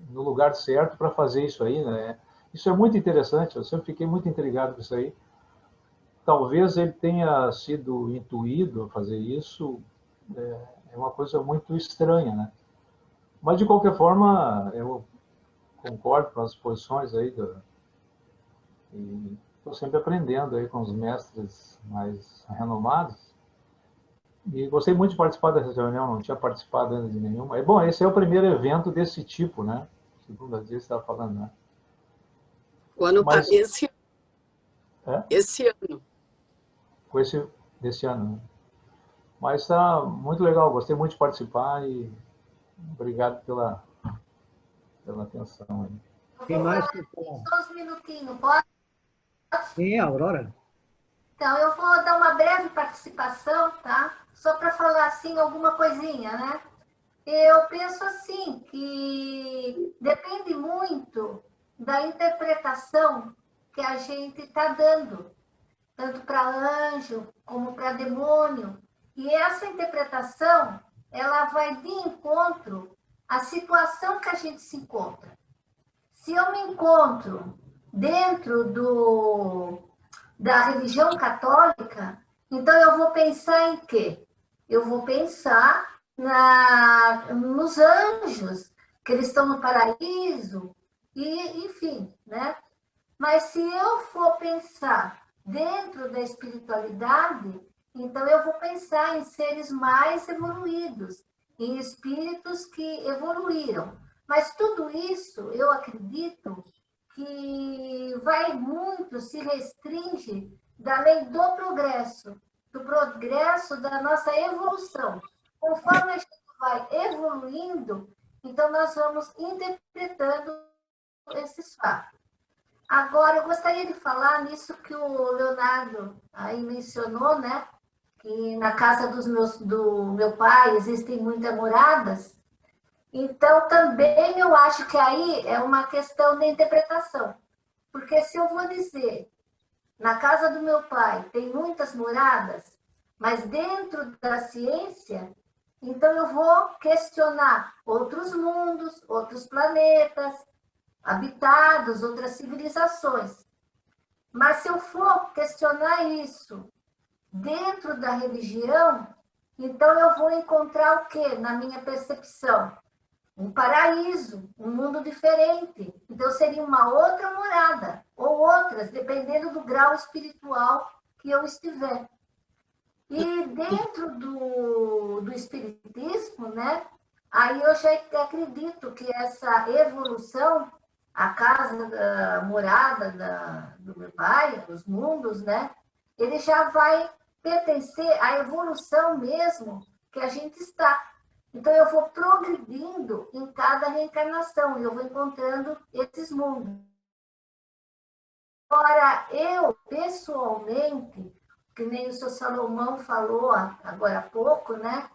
no lugar certo para fazer isso aí, né? Isso é muito interessante, eu sempre fiquei muito intrigado com isso aí. Talvez ele tenha sido intuído a fazer isso, é uma coisa muito estranha, né? Mas, de qualquer forma, eu concordo com as posições aí, e estou sempre aprendendo aí com os mestres mais renomados. E gostei muito de participar dessa reunião, não tinha participado ainda de nenhuma. Bom, esse é o primeiro evento desse tipo, né? Segundo a Dia estava falando, né? O ano Mas, esse ano. Com desse ano, né? Mas está muito legal, gostei muito de participar e obrigado pela atenção aí. Quem mais? Só uns minutinhos, pode? Quem é a Aurora? Então, eu vou dar uma breve participação, tá? Só para falar, assim, alguma coisinha, né? Eu penso assim, que depende muito da interpretação que a gente está dando, tanto para anjo como para demônio, E essa interpretação, ela vai de encontro à situação que a gente se encontra. Se eu me encontro dentro da religião católica, então eu vou pensar em quê? Eu vou pensar nos anjos, que eles estão no paraíso, e enfim, né? Mas se eu for pensar dentro da espiritualidade, então eu vou pensar em seres mais evoluídos, em espíritos que evoluíram. Mas tudo isso, eu acredito que vai muito, se restringe da lei do progresso da nossa evolução. Conforme a gente vai evoluindo, então nós vamos interpretando esses fatos. Agora, eu gostaria de falar nisso que o Leonardo aí mencionou, né? Que na casa do meu pai existem muitas moradas. Então, também eu acho que aí é uma questão de interpretação. Porque se eu vou dizer, na casa do meu pai tem muitas moradas, mas dentro da ciência, então eu vou questionar outros mundos, outros planetas, habitados, outras civilizações. Mas se eu for questionar isso dentro da religião, então eu vou encontrar o quê na minha percepção? Um paraíso, um mundo diferente. Então seria uma outra morada, ou outras, dependendo do grau espiritual que eu estiver. E dentro do espiritismo, né? Aí eu já acredito que essa evolução, a casa, a morada do meu pai, os mundos, né? Ele já vai pertencer à evolução mesmo que a gente está. Então, eu vou progredindo em cada reencarnação e eu vou encontrando esses mundos. Agora, eu, pessoalmente, que nem o seu Salomão falou agora há pouco, né?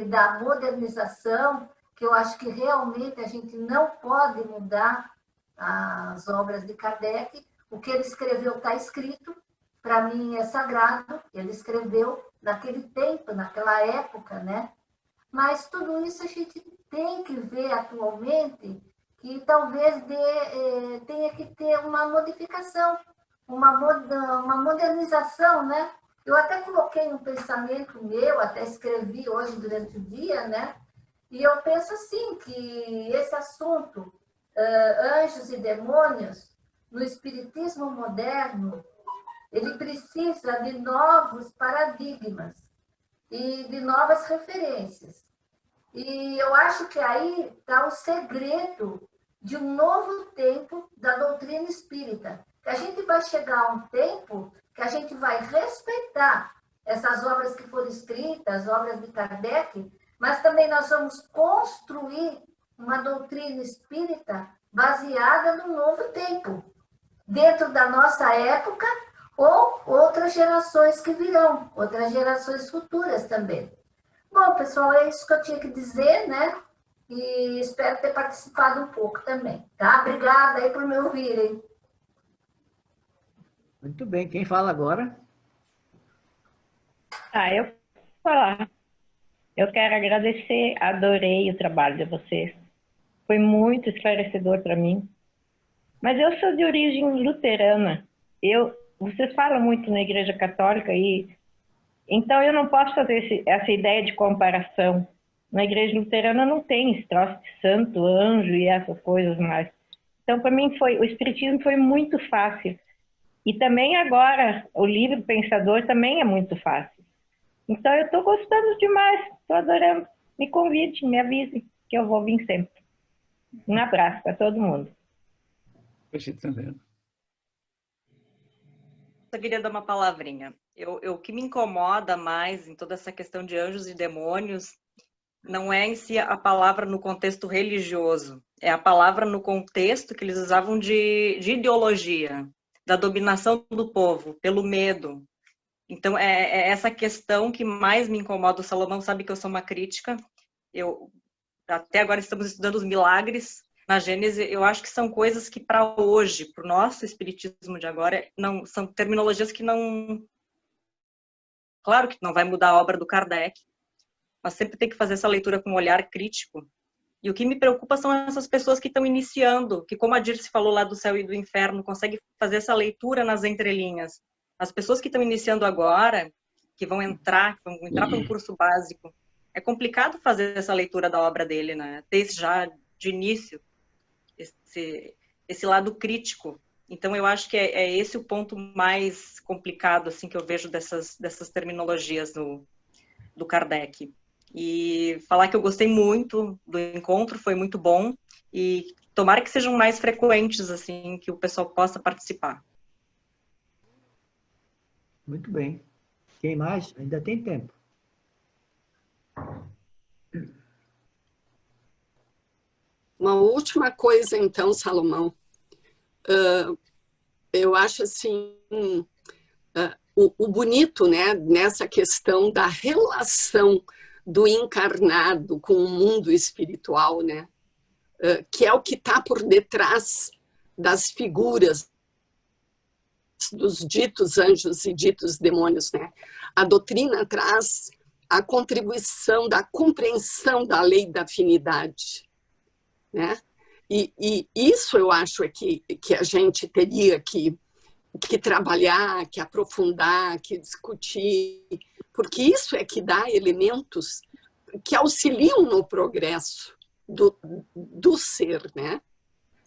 Da modernização, que eu acho que realmente a gente não pode mudar as obras de Kardec. O que ele escreveu está escrito, para mim é sagrado, ele escreveu naquele tempo, naquela época, né? Mas tudo isso a gente tem que ver atualmente que talvez tenha que ter uma modificação, uma modernização, né? Eu até coloquei um pensamento meu, até escrevi hoje durante o dia, né? E eu penso assim, que esse assunto, anjos e demônios, no espiritismo moderno, ele precisa de novos paradigmas e de novas referências. E eu acho que aí está o segredo de um novo tempo da doutrina espírita. Que a gente vai chegar a um tempo que a gente vai respeitar essas obras que foram escritas, as obras de Kardec, mas também nós vamos construir uma doutrina espírita baseada no novo tempo, dentro da nossa época ou outras gerações que virão, outras gerações futuras também. Bom, pessoal, é isso que eu tinha que dizer, né? E espero ter participado um pouco também, tá? Obrigada aí por me ouvirem. Muito bem, quem fala agora? Eu vou falar. Eu quero agradecer, adorei o trabalho de vocês. Foi muito esclarecedor para mim. Mas eu sou de origem luterana. Vocês falam muito na Igreja Católica então eu não posso fazer essa ideia de comparação. Na Igreja Luterana não tem esse troço de santo, anjo e essas coisas mais. Então, para mim, o Espiritismo foi muito fácil. E também agora, o livro Pensador também é muito fácil. Então, eu estou gostando demais, estou adorando. Me convide, me avise, que eu vou vir sempre. Um abraço para todo mundo. Eu queria dar uma palavrinha. O que me incomoda mais em toda essa questão de anjos e demônios não é em si a palavra no contexto religioso, é a palavra no contexto que eles usavam de ideologia, da dominação do povo, pelo medo. Então, é essa questão que mais me incomoda. O Salomão sabe que eu sou uma crítica. Até agora estamos estudando os milagres na Gênese. Eu acho que são coisas que, para hoje, para o nosso espiritismo de agora, são terminologias que não Claro que não vai mudar a obra do Kardec, mas sempre tem que fazer essa leitura com um olhar crítico. E o que me preocupa são essas pessoas que estão iniciando, que, como a Dirce falou lá do céu e do inferno, conseguem fazer essa leitura nas entrelinhas. As pessoas que estão iniciando agora, que vão entrar para um curso básico, é complicado fazer essa leitura da obra dele, né? Ter já de início esse lado crítico. Então, eu acho que é esse o ponto mais complicado assim, que eu vejo dessas terminologias do Kardec. E falar que eu gostei muito do encontro, foi muito bom, e tomara que sejam mais frequentes, assim, que o pessoal possa participar. Muito bem. Quem mais? Ainda tem tempo. Uma última coisa, então, Salomão. Eu acho assim, o bonito, né, nessa questão da relação do encarnado com o mundo espiritual, né, que é o que está por detrás das figuras dos ditos anjos e ditos demônios, né? A doutrina traz a contribuição da compreensão da lei da afinidade, né? E isso eu acho que a gente teria que trabalhar, que aprofundar, que discutir, porque isso é que dá elementos que auxiliam no progresso do ser, né?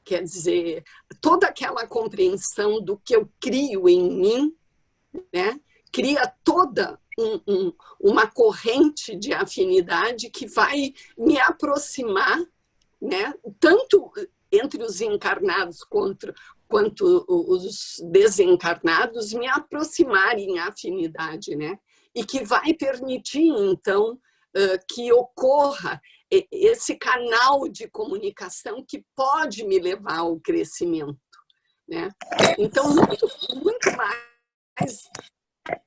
Quer dizer, toda aquela compreensão do que eu crio em mim, né? Cria toda uma corrente de afinidade que vai me aproximar, né? Tanto entre os encarnados quanto os desencarnados, me aproximarem em afinidade, né? E que vai permitir, então, que ocorra esse canal de comunicação que pode me levar ao crescimento, né? Então,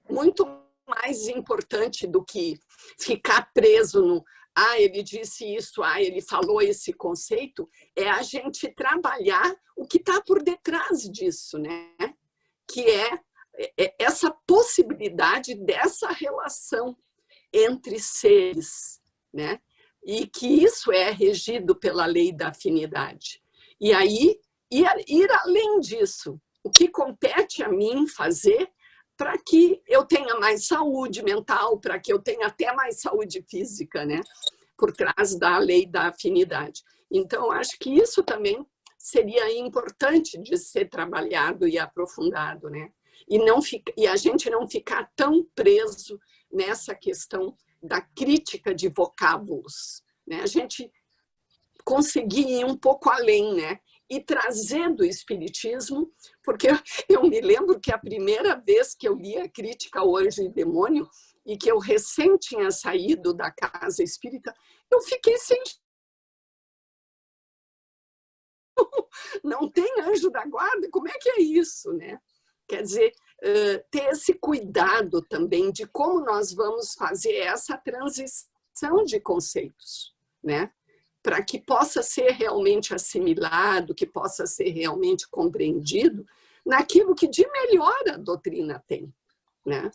muito mais importante do que ficar preso no ele disse isso, ele falou esse conceito, é a gente trabalhar o que está por detrás disso, né? Que é essa possibilidade dessa relação entre seres, né? E que isso é regido pela lei da afinidade. E aí, ir além disso, o que compete a mim fazer para que eu tenha mais saúde mental, para que eu tenha até mais saúde física, né? Por trás da lei da afinidade. Então, acho que isso também seria importante de ser trabalhado e aprofundado, né? E a gente não ficar tão preso nessa questão da crítica de vocábulos, né? A gente conseguir ir um pouco além, né? E trazer do espiritismo, porque eu me lembro que a primeira vez que eu li a crítica ao Anjo e Demônio, e que eu recém tinha saído da casa espírita, eu fiquei sem... Não tem anjo da guarda? Como é que é isso, né? Quer dizer, ter esse cuidado também de como nós vamos fazer essa transição de conceitos, né? Para que possa ser realmente assimilado, que possa ser realmente compreendido naquilo que de melhor a doutrina tem, né?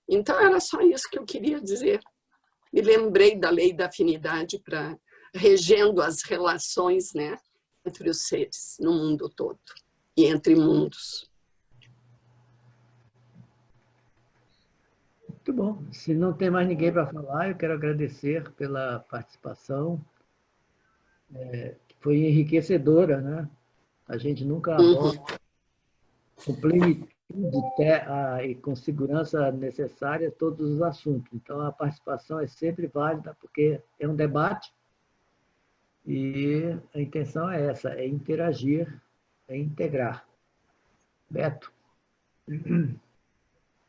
Então, era só isso que eu queria dizer. Me lembrei da lei da afinidade para regendo as relações, né, entre os seres no mundo todo e entre mundos. Muito bom. Se não tem mais ninguém para falar, eu quero agradecer pela participação, que foi enriquecedora, né? A gente nunca aborda com plenitude e com segurança necessária todos os assuntos. Então, a participação é sempre válida, porque é um debate e a intenção é essa, é interagir, é integrar. Beto.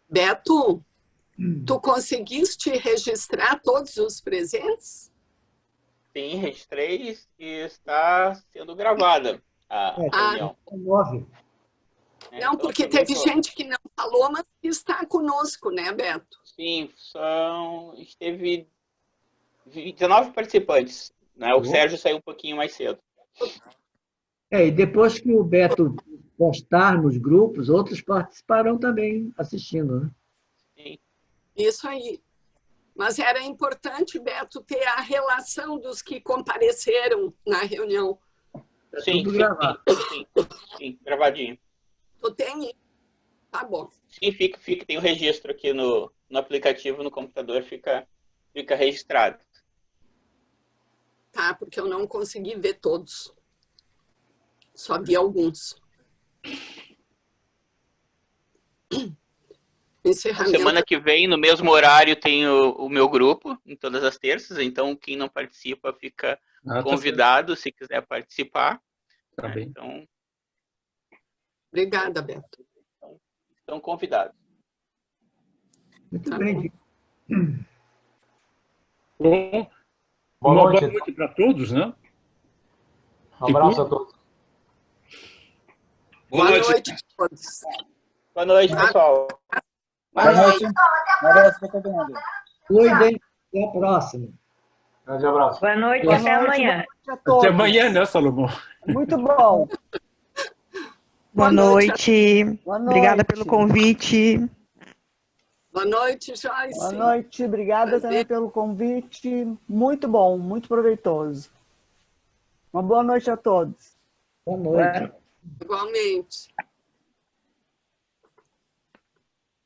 Beto, tu conseguiste registrar todos os presentes? Sim, registrei e está sendo gravada a reunião. 9. Não, porque teve gente que não falou, mas que está conosco, né, Beto? Sim, teve 19 participantes, né? O Sérgio saiu um pouquinho mais cedo. E depois que o Beto postar nos grupos, outros participarão também assistindo, né? Sim. Isso aí. Mas era importante, Beto, ter a relação dos que compareceram na reunião. Sim, tudo gravado. sim, gravadinho. Tu tem? Tá bom. Sim, tem o registro aqui no aplicativo, no computador, fica registrado. Tá, porque eu não consegui ver todos. Só vi alguns. Encerramento. Semana que vem, no mesmo horário, tem o meu grupo, em todas as terças, então quem não participa fica convidado, se quiser participar. Tá bem. Então, obrigada, Beto. Estão convidados. Muito Tá bem. Bom, Boa uma noite. boa noite para todos, né? Um abraço a todos. Boa noite a todos. Boa noite, pessoal. Boa noite. Um abraço para todo mundo. Cuidem. Até a próxima. Grande abraço. Boa noite, Boa até noite, amanhã. boa noite a todos. Até amanhã, né, Salomão? Muito bom. Boa noite. Boa noite. Obrigada pelo convite. Boa noite, Joyce. Boa noite. Obrigada também pelo convite. Muito bom, muito proveitoso. Uma boa noite a todos. Boa noite. Igualmente.